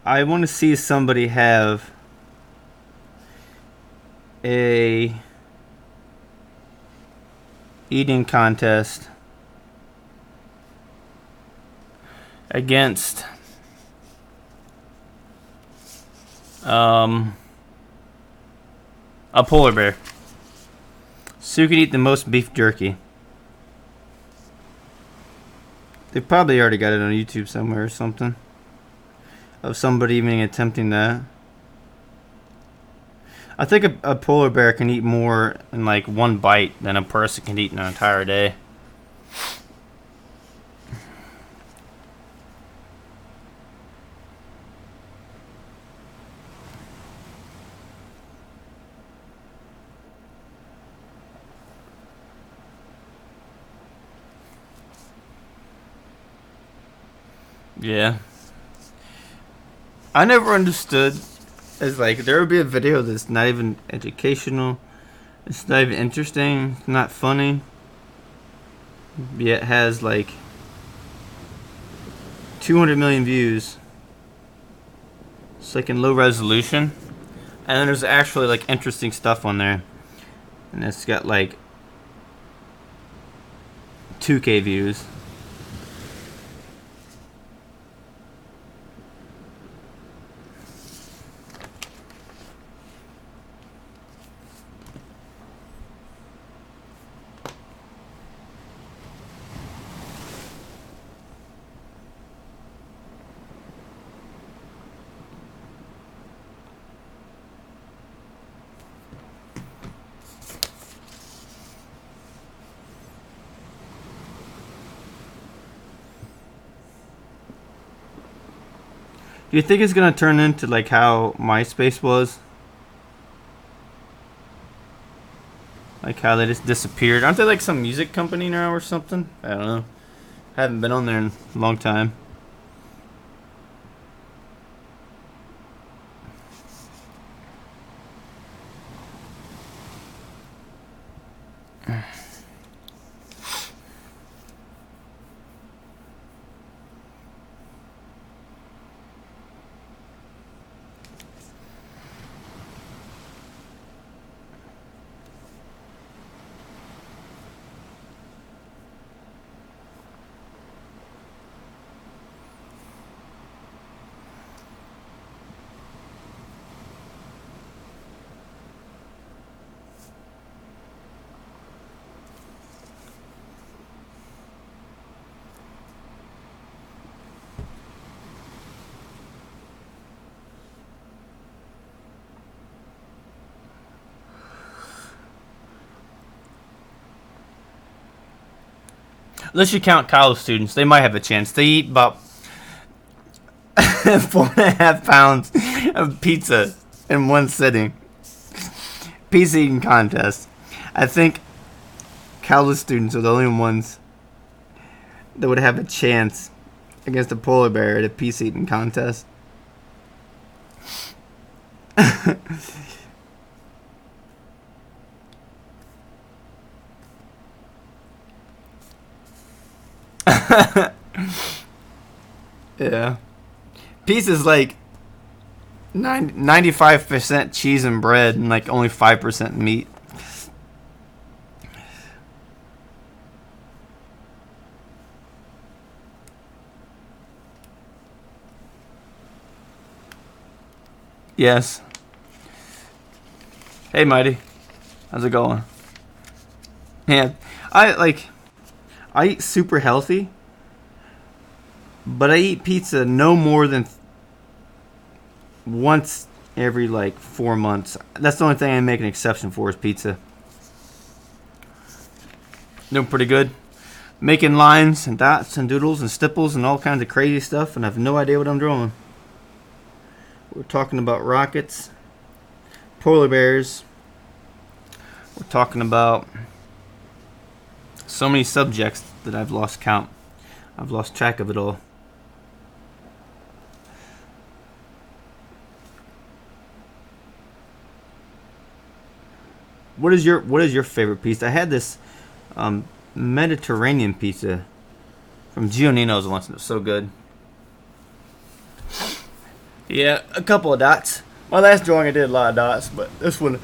I want to see somebody have a eating contest against a polar bear. So you can eat the most beef jerky. They probably already got it on YouTube somewhere or something. Of somebody even attempting that. I think a polar bear can eat more in like one bite than a person can eat in an entire day. Yeah. I never understood. It's like there would be a video that's not even educational. It's not even interesting. It's not funny. Yet has like 200 million views. It's like in low resolution. And then there's actually like interesting stuff on there. And it's got like 2K views. Do you think it's gonna turn into like how MySpace was? Like how they just disappeared? Aren't they like some music company now or something? I don't know. Haven't been on there in a long time. Unless you count college students, they might have a chance. They eat about 4.5 pounds of pizza in one sitting. Pizza eating contest. I think college students are the only ones that would have a chance against a polar bear at a pizza eating contest. Yeah. Pizza's like 95% cheese and bread and like only 5% meat. Yes. Hey, Mighty. How's it going? Yeah. I eat super healthy, but I eat pizza no more than once every like 4 months. That's the only thing I make an exception for is pizza. Doing pretty good. Making lines and dots and doodles and stipples and all kinds of crazy stuff, and I have no idea what I'm drawing. We're talking about rockets, polar bears. We're talking about so many subjects that I've lost count. I've lost track of it all. What is your favorite pizza? I had this Mediterranean pizza from Giannino's once, and it was so good. Yeah, a couple of dots. My last drawing I did a lot of dots, but this one,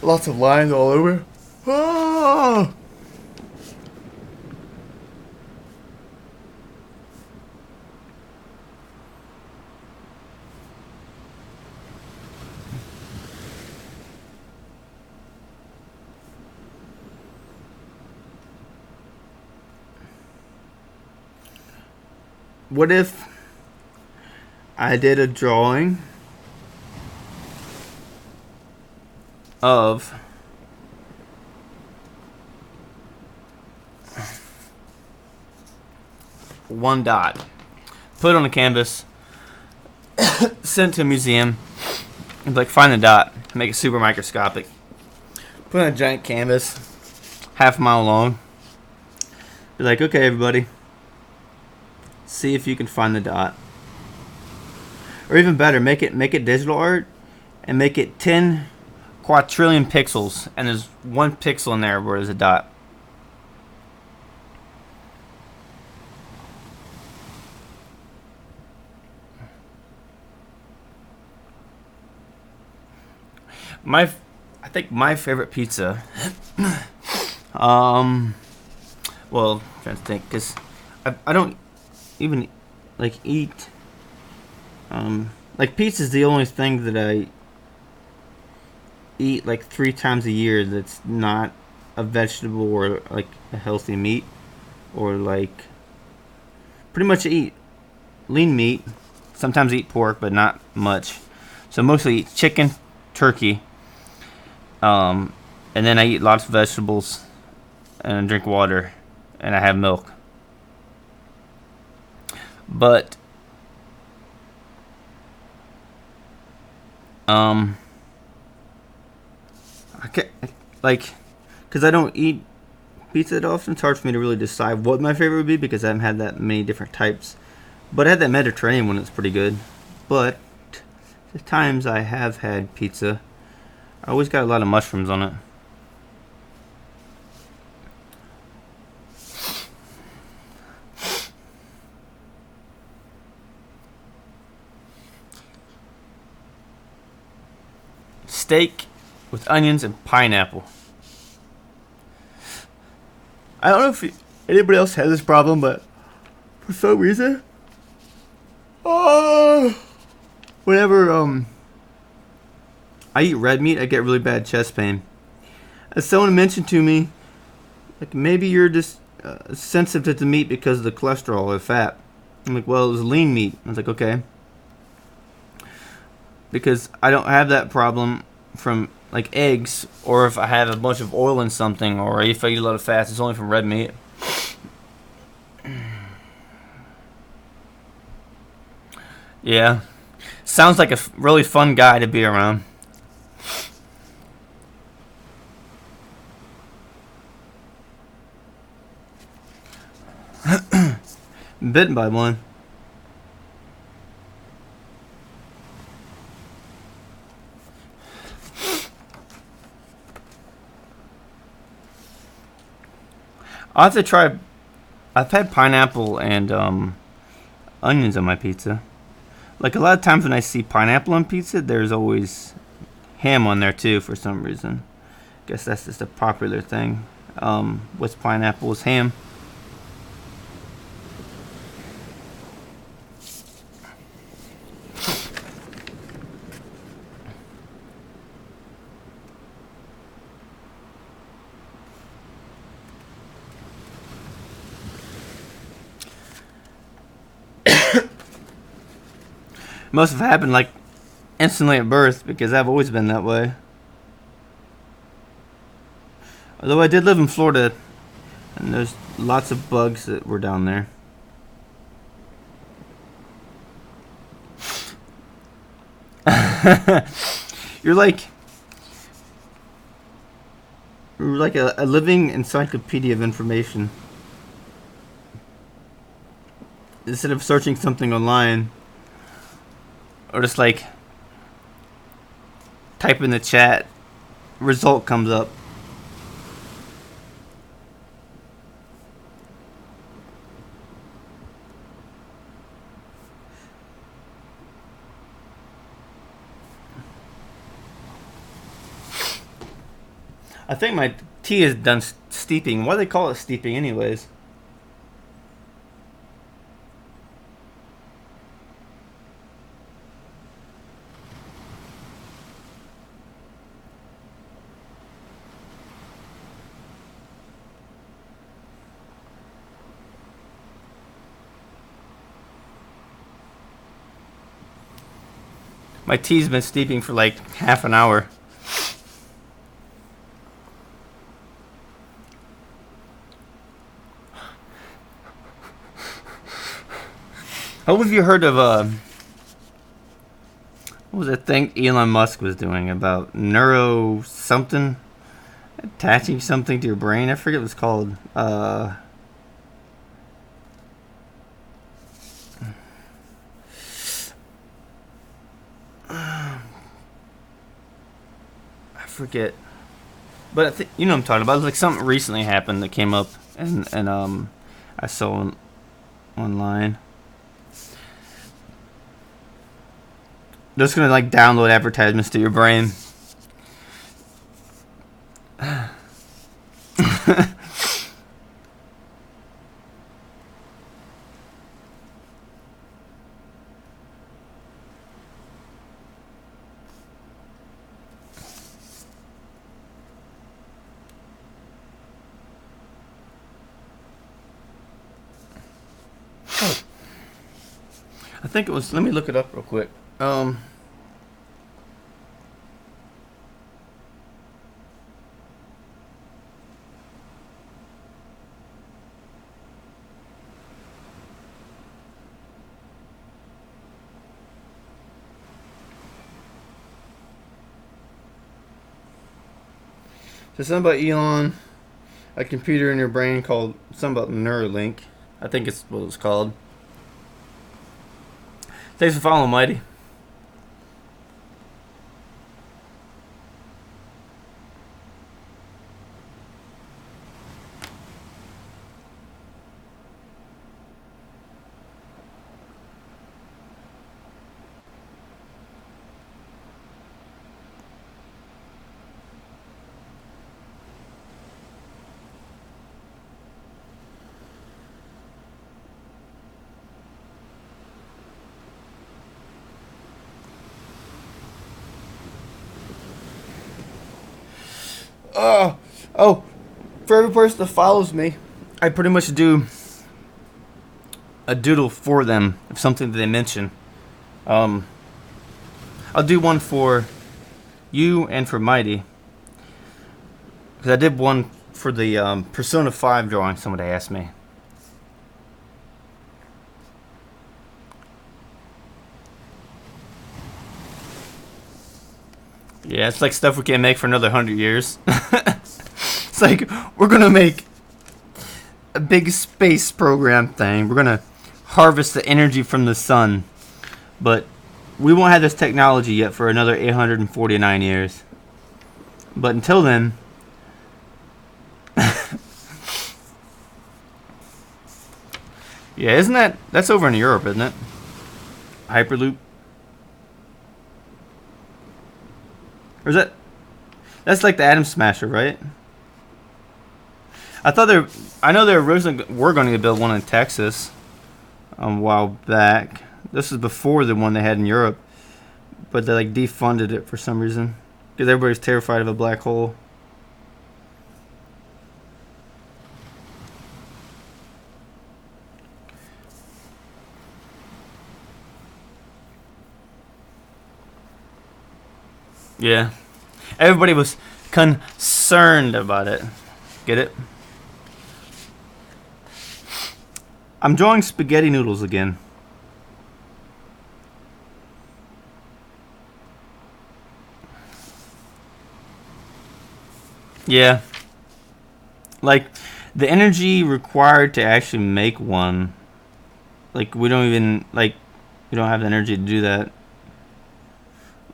lots of lines all over. Oh! What if I did a drawing of one dot, put it on a canvas, send it to a museum, and like find the dot, make it super microscopic, put it on a giant canvas, half a mile long, be like, okay everybody, See if you can find the dot. Or even better, make it digital art and make it 10 quadrillion pixels, and there's one pixel in there where there's a dot. I think my favorite pizza. Well, I'm trying to think, because I don't even like eat. Like pizza is the only thing that I eat like 3 times a year that's not a vegetable or like a healthy meat, or like pretty much eat lean meat. Sometimes eat pork, but not much. So mostly eat chicken, turkey. And then I eat lots of vegetables and drink water, and I have milk. But I can't, like, because I don't eat pizza that often. It's hard for me to really decide what my favorite would be because I haven't had that many different types. But I had that Mediterranean one that's pretty good. But the times I have had pizza, I always got a lot of mushrooms on it. Steak with onions and pineapple. I don't know if anybody else has this problem, but for some reason, whenever I eat red meat, I get really bad chest pain. As someone mentioned to me, like, maybe you're just sensitive to meat because of the cholesterol or fat. I'm like, well, it was lean meat. I was like, okay, because I don't have that problem from like eggs, or if I have a bunch of oil in something, or if I eat a lot of fats, it's only from red meat. Yeah, sounds like a really fun guy to be around. Bitten by one. I'll have to try. I've had pineapple and onions on my pizza. Like, a lot of times when I see pineapple on pizza, there's always ham on there too for some reason. Guess that's just a popular thing. With pineapple is ham. Must have happened like instantly at birth, because I've always been that way. Although I did live in Florida, and there's lots of bugs that were down there. You're like a living encyclopedia of information. Instead of searching something online, or just like type in the chat, result comes up. I think my tea is done steeping. Why do they call it steeping anyways? My tea's been steeping for like half an hour. How have you heard of what was that thing Elon Musk was doing about neuro something, attaching something to your brain? I forget what it's called. forget. But I think you know what I'm talking about. Like something recently happened that came up, and I saw online. Just gonna like download advertisements to your brain. I think it was. Let me look it up real quick. So something about Elon, a computer in your brain called something about Neuralink. I think it's what it's called. Thanks for following, Mighty. Oh, for every person that follows me, I pretty much do a doodle for them of something that they mention. I'll do one for you and for Mighty. Because I did one for the Persona 5 drawing somebody asked me. Yeah, it's like stuff we can't make for another 100 years. It's like, we're going to make a big space program thing. We're going to harvest the energy from the sun. But we won't have this technology yet for another 849 years. But until then... yeah, isn't that... that's over in Europe, isn't it? Hyperloop. Or is that... that's like the Atom Smasher, right? I thought they... I know they originally were going to build one in Texas a while back. This is before the one they had in Europe. But they like defunded it for some reason. Because everybody's terrified of a black hole. Yeah. Everybody was concerned about it. Get it? I'm drawing spaghetti noodles again. Yeah. Like, the energy required to actually make one. Like, we don't even, like, we don't have the energy to do that.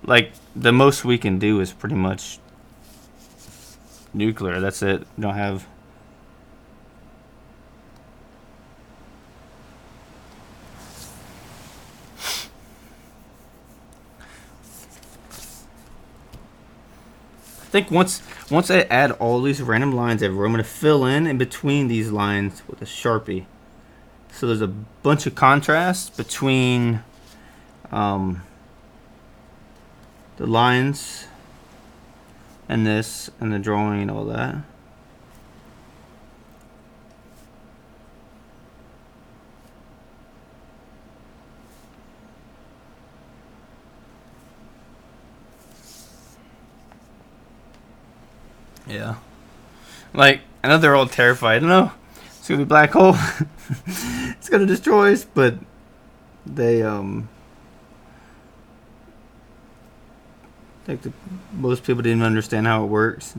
Like, the most we can do is pretty much nuclear. That's it. We don't have... I think once I add all these random lines everywhere, I'm going to fill in between these lines with a Sharpie. So there's a bunch of contrast between the lines and this and the drawing and all that. Yeah. Like, I know they're all terrified. I don't know. It's gonna be a black hole. It's gonna destroy us, but they think that most people didn't understand how it works.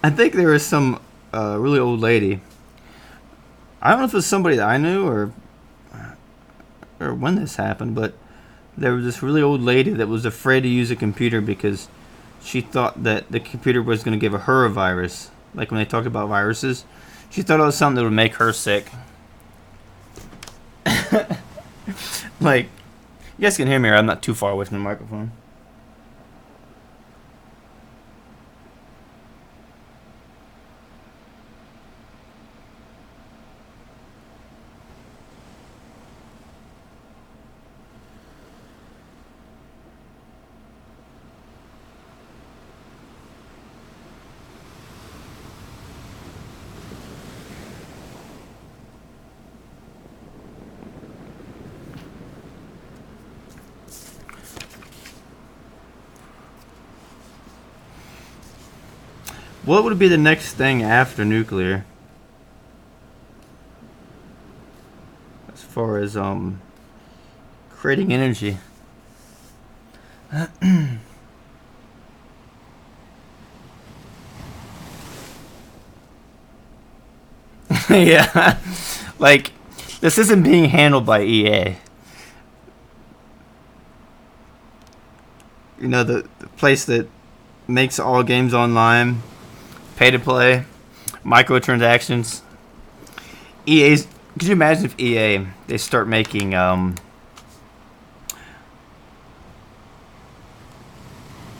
I think there was some really old lady. I don't know if it was somebody that I knew or when this happened, but There was this really old lady that was afraid to use a computer because she thought that the computer was going to give her a virus. Like when they talked about viruses, she thought it was something that would make her sick. Like, you guys can hear me, or I'm not too far away from the microphone. What would be the next thing after nuclear? As far as creating energy. Yeah. Like, this isn't being handled by EA. You know, the place that makes all games online, pay to play, microtransactions. EA's. Could you imagine if EA they start making Atom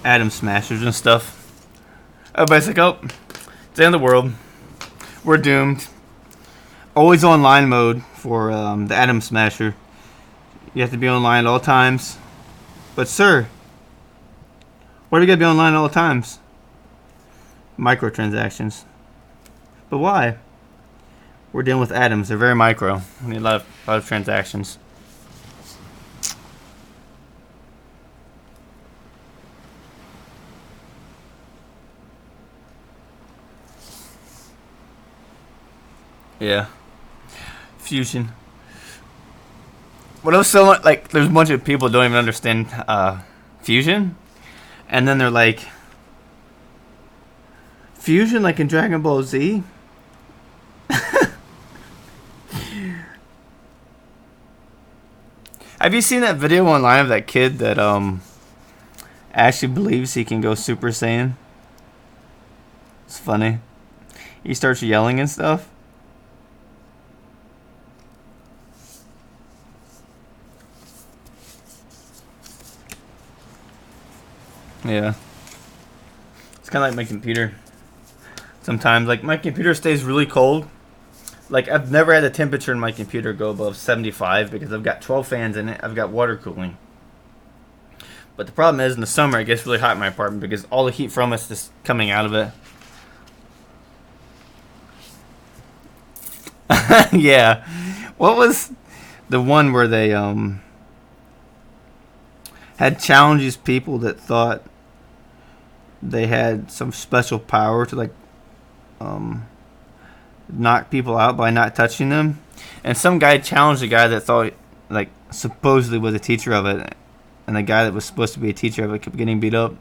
Smashers and stuff? Everybody's like, oh, it's the end of the world. We're doomed. Always online mode for the Atom Smasher. You have to be online at all times. But sir, why do you gotta be online at all times? Microtransactions. But why? We're dealing with atoms. They're very micro. We need a lot of transactions. Yeah. Fusion. What else? So like, there's a bunch of people who don't even understand fusion, and then they're like, fusion like in Dragon Ball Z. Have you seen that video online of that kid that actually believes he can go Super Saiyan? It's funny. He starts yelling and stuff. Yeah. It's kind of like my computer. Sometimes, like, my computer stays really cold. Like, I've never had the temperature in my computer go above 75 because I've got 12 fans in it. I've got water cooling. But the problem is, in the summer, it gets really hot in my apartment because all the heat from it's just coming out of it. Yeah. What was the one where they had challenges people that thought they had some special power to, like, knock people out by not touching them? And some guy challenged a guy that thought, like, supposedly was a teacher of it, and the guy that was supposed to be a teacher of it kept getting beat up.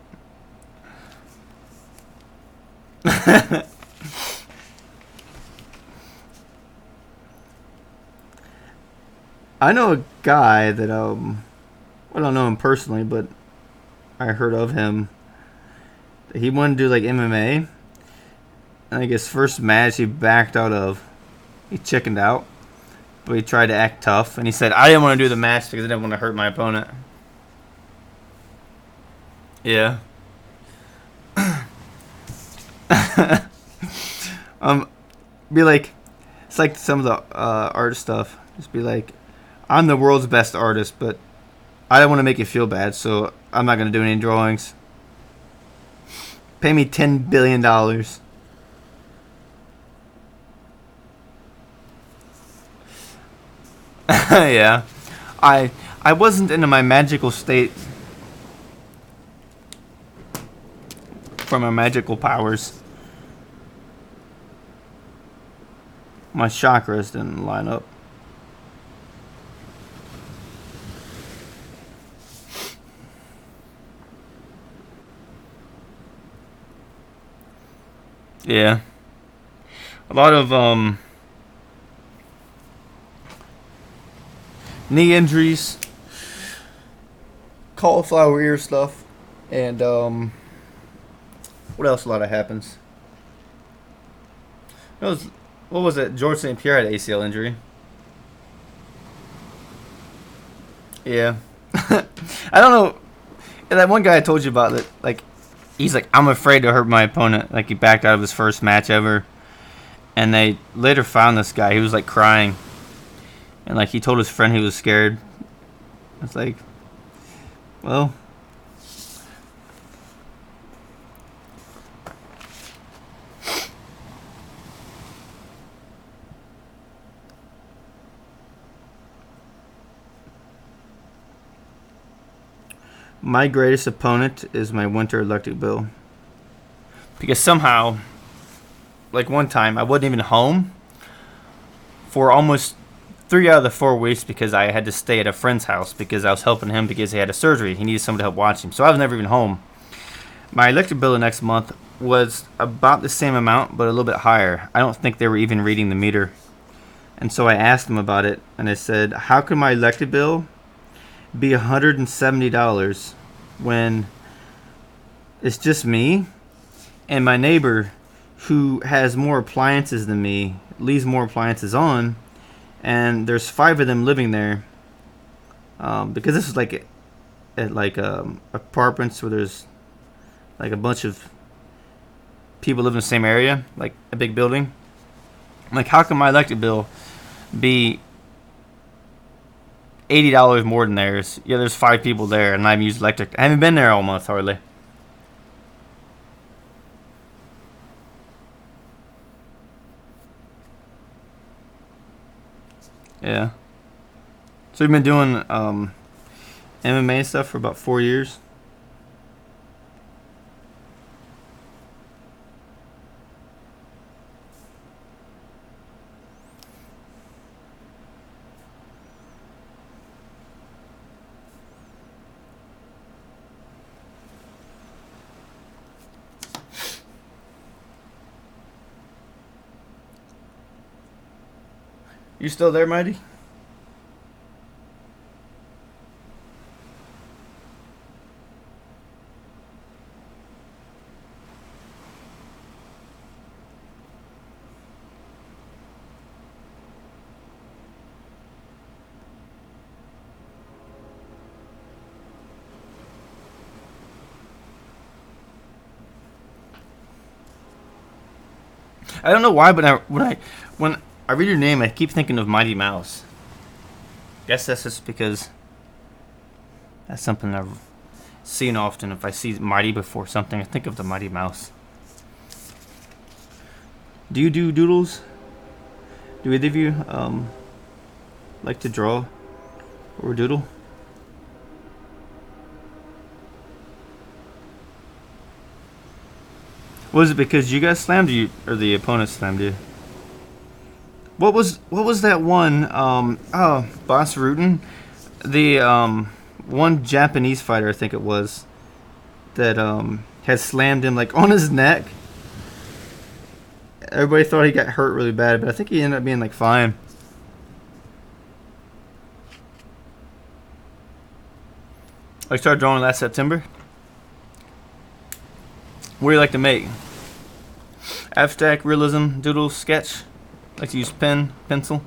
I know a guy that I don't know him personally, but I heard of him. He wanted to do like MMA. And I guess first match he backed out of. He chickened out. But he tried to act tough. And he said, I didn't want to do the match because I didn't want to hurt my opponent. Yeah. Be like, it's like some of the art stuff. Just be like, I'm the world's best artist, but I don't want to make you feel bad, so I'm not going to do any drawings. Pay me $10 billion. Yeah. I wasn't into my magical state for my magical powers. My chakras didn't line up. Yeah. A lot of knee injuries. cauliflower ear stuff, and what else? A lot of happens. What was it? George St. Pierre had ACL injury. Yeah. I don't know. That one guy I told you about that, like, he's like, I'm afraid to hurt my opponent. Like, he backed out of his first match ever. And they later found this guy. He was, like, crying. And, like, he told his friend he was scared. It's like, well. My greatest opponent is my winter electric bill. Because somehow, like one time, I wasn't even home for almost 3 out of the 4 weeks because I had to stay at a friend's house because I was helping him because he had a surgery. He needed someone to help watch him. So I was never even home. My electric bill the next month was about the same amount, but a little bit higher. I don't think they were even reading the meter. And so I asked them about it, and I said, how could my electric bill be $170 when it's just me and my neighbor who has more appliances than me leaves more appliances on, and there's 5 of them living there, because this is like at like apartments where there's like a bunch of people live in the same area, like a big building. I'm like, how can my electric bill be $80 more than theirs? Yeah, there's 5 people there, and I've used electric. I haven't been there all month hardly. Yeah. So you've been doing MMA stuff for about 4 years. You still there, Mighty? I don't know why, but when I read your name, I keep thinking of Mighty Mouse. Guess that's just because that's something I've seen often. If I see Mighty before something, I think of the Mighty Mouse. Do you do doodles? Do either of you like to draw or doodle? Was it because you guys slammed you or the opponent slammed you? What was that one? Boss Rutan, the one Japanese fighter, I think it was, that had slammed him like on his neck. Everybody thought he got hurt really bad, but I think he ended up being like fine. I started drawing last September. What do you like to make? Abstract, realism, doodle, sketch. Like to use pen, pencil.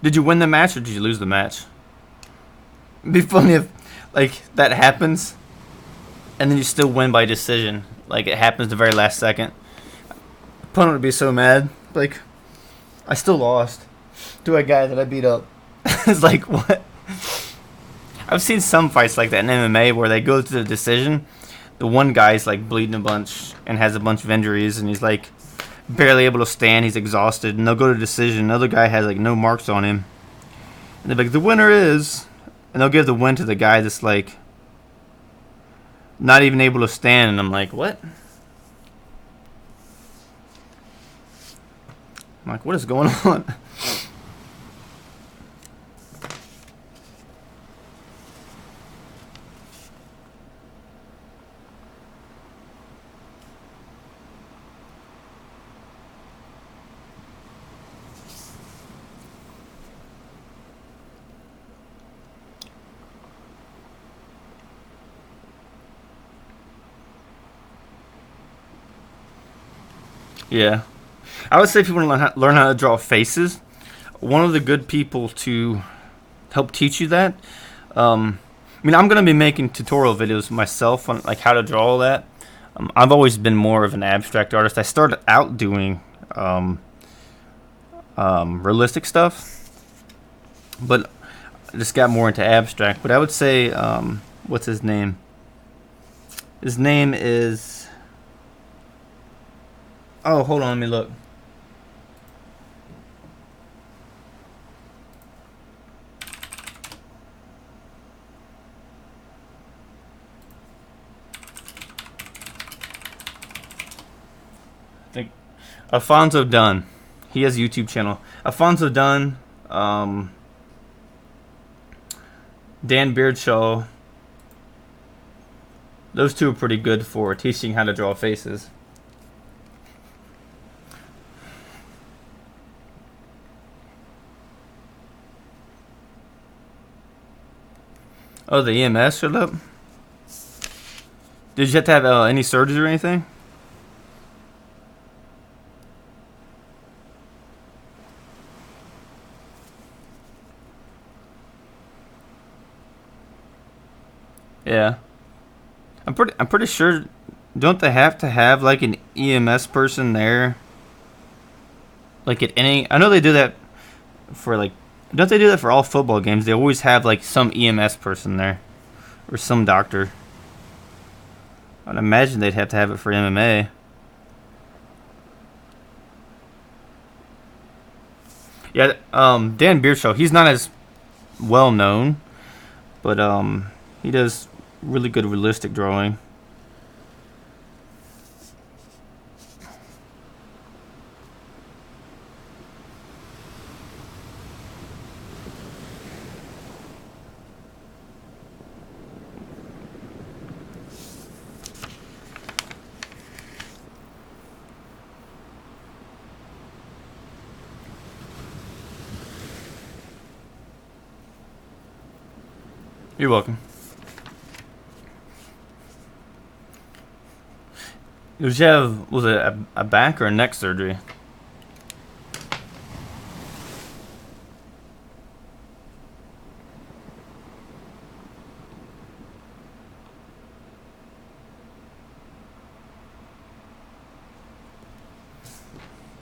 Did you win the match or did you lose the match? It'd be funny if like that happens and then you still win by decision. Like it happens the very last second. Opponent would be so mad. Like, I still lost to a guy that I beat up. It's like, what? I've seen some fights like that in MMA where they go to the decision. The one guy's like bleeding a bunch and has a bunch of injuries and he's like barely able to stand. He's exhausted and they'll go to decision. Another guy has like no marks on him. And they're like, the winner is... And they'll give the win to the guy that's like not even able to stand. And I'm like, what? I'm like, what is going on? Yeah. I would say if you want to learn how to draw faces, one of the good people to help teach you that. I mean, I'm gonna be making tutorial videos myself on like how to draw all that. I've always been more of an abstract artist. I started out doing realistic stuff, but I just got more into abstract. But I would say, what's his name? His name is. Oh, hold on, let me look. I think Alfonso Dunn. He has a YouTube channel. Alfonso Dunn, Dan Beardshaw. Those two are pretty good for teaching how to draw faces. Oh, the EMS showed up? Did you have to have any surgery or anything? Yeah. I'm pretty sure, don't they have to have like an EMS person there? Like at any, I know they do that for like, don't they do that for all football games? They always have like some EMS person there or some doctor. I'd imagine they'd have to have it for MMA. Yeah, Dan Beershaw, he's not as well known, but he does really good realistic drawing. You're welcome. Did you have, was it a back or a neck surgery?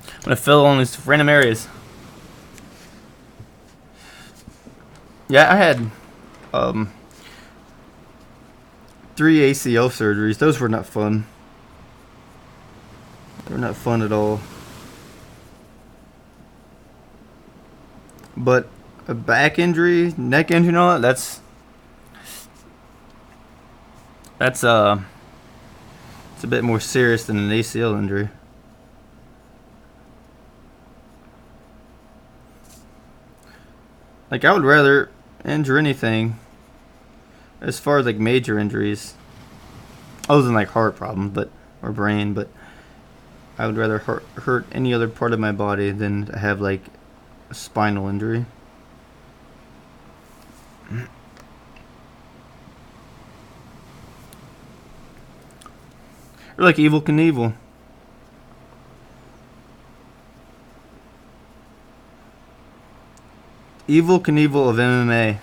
I'm gonna fill on these random areas. Yeah, I had 3 ACL surgeries. Those were not fun. They were not fun at all. But a back injury, neck injury, and all that, that's it's a bit more serious than an ACL injury. Like I would rather injure anything as far as like major injuries, other than like heart problems, but or brain, but I would rather hurt any other part of my body than to have like a spinal injury. Or like Evil Knievel. Evil Knievel of MMA.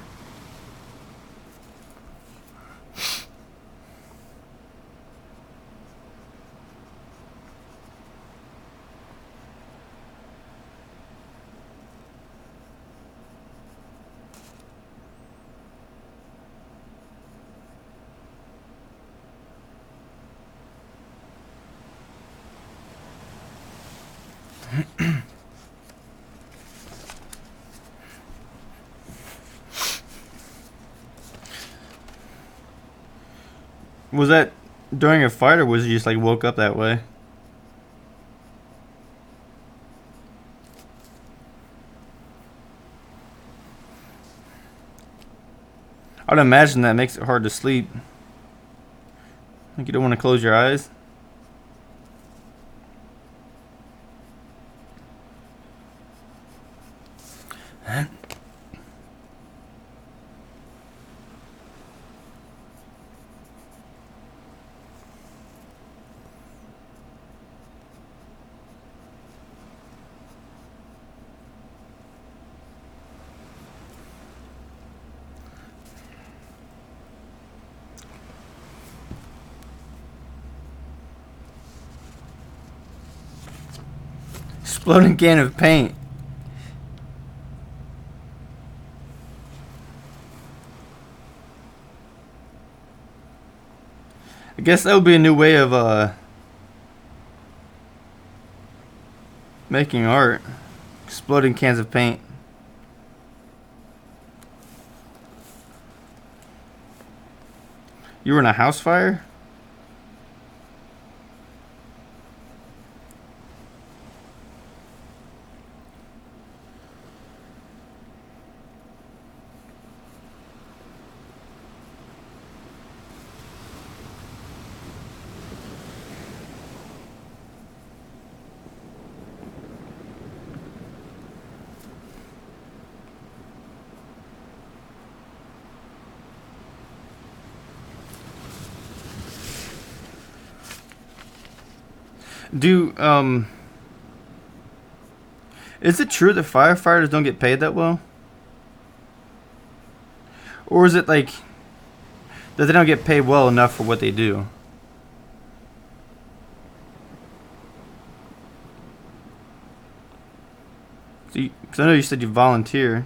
Was that during a fight or was you just like woke up that way? I'd imagine that makes it hard to sleep. Like you don't want to close your eyes. Exploding can of paint. I guess that would be a new way of making art. Exploding cans of paint. You were in a house fire? Is it true that firefighters don't get paid that well? Or is it like that they don't get paid well enough for what they do? Because I know you said you volunteer.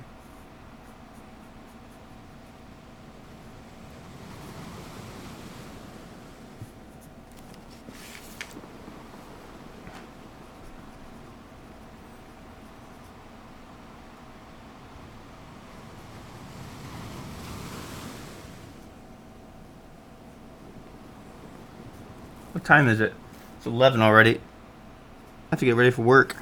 What time is it? It's 11 already. I have to get ready for work.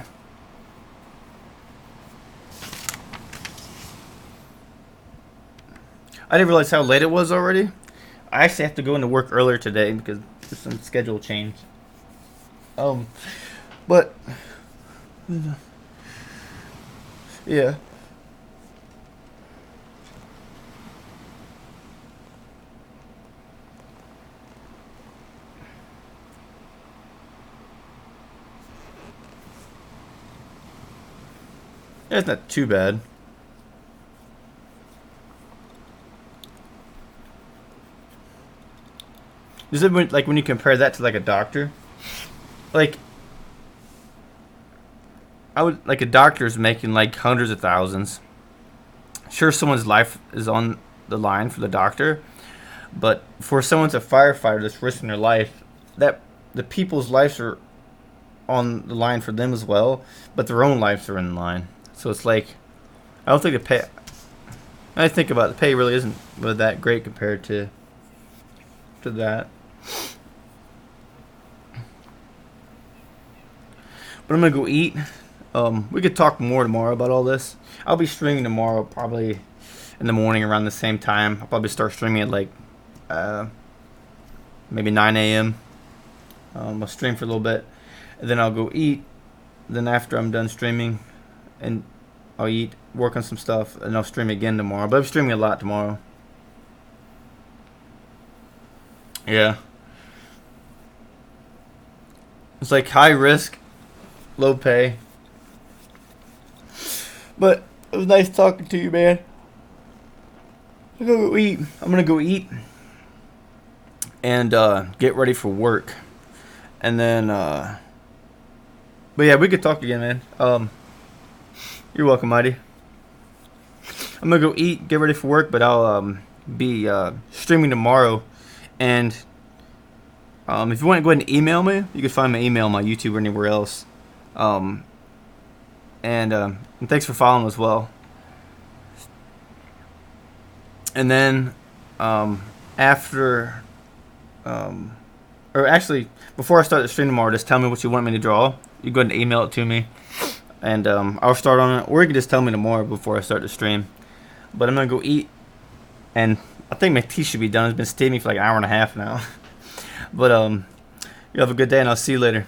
I didn't realize how late it was already. I actually have to go into work earlier today because there's some schedule change. But yeah. It's not too bad. Is it like when you compare that to like a doctor? Like a doctor's making like hundreds of thousands. Sure, someone's life is on the line for the doctor, but for someone's a firefighter that's risking their life, that the people's lives are on the line for them as well, but their own lives are in line. So it's like, I don't think the pay. I think about it, the pay really isn't really that great compared to that. But I'm gonna go eat. We could talk more tomorrow about all this. I'll be streaming tomorrow, probably in the morning around the same time. I'll probably start streaming at like maybe 9 a.m. I'll stream for a little bit, and then I'll go eat. Then after I'm done streaming, and I'll eat, work on some stuff, and I'll stream again tomorrow. But I'm streaming a lot tomorrow. Yeah. It's like high risk, low pay. But it was nice talking to you, man. I'm gonna go eat. And get ready for work. And then but yeah, we could talk again, man. You're welcome, Mighty. I'm gonna go eat, get ready for work, but I'll be streaming tomorrow. And if you want to go ahead and email me, you can find my email on my YouTube or anywhere else. And thanks for following as well. And then after, or actually, before I start the stream tomorrow, just tell me what you want me to draw. You go ahead and email it to me, and I'll start on it. Or you can just tell me tomorrow before I start the stream. But I'm gonna go eat, and I think my tea should be done. It's been steaming for like an hour and a half now. But you have a good day, and I'll see you later.